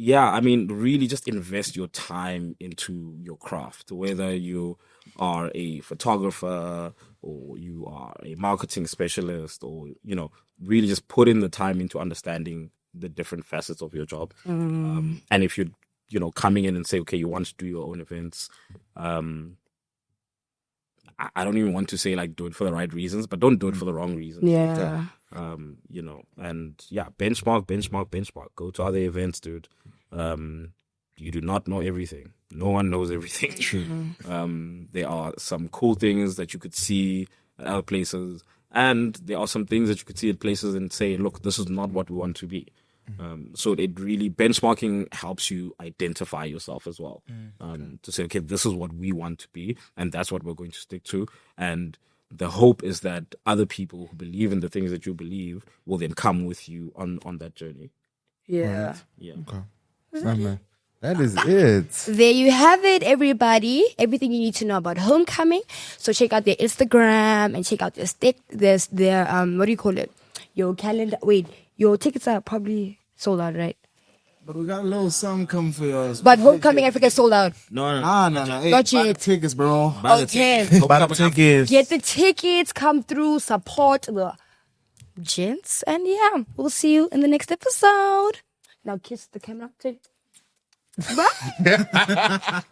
yeah, I mean, really just invest your time into your craft, whether you are a photographer or you are a marketing specialist, or, you know, really just put in the time into understanding the different facets of your job. And if you're, you know, coming in and say, okay, you want to do your own events, I don't even want to say like do it for the right reasons, but don't do it for the wrong reasons. Yeah. You know, and yeah, benchmark. Go to other events, dude. You do not know everything. no one knows everything. True. There are some cool things that you could see at other places, and there are some things that you could see at places and say, look, this is not what we want to be. So it really, benchmarking helps you identify yourself as well. To say, okay, this is what we want to be, and that's what we're going to stick to. And the hope is that other people who believe in the things that you believe will then come with you on that journey. Yeah. Yeah. Okay. That is it. There you have it, everybody. Everything you need to know about homecoming. So check out their Instagram and check out their what do you call it? Your calendar. Wait, your tickets are probably sold out, right? But we got a little something coming for yours. But homecoming Africa is sold out. No. No. Hey, Not buy the yet. tickets, bro. Okay. Buy the tickets. Get the tickets, come through, support the gents, and yeah, we'll see you in the next episode. Now kiss the camera. Bye.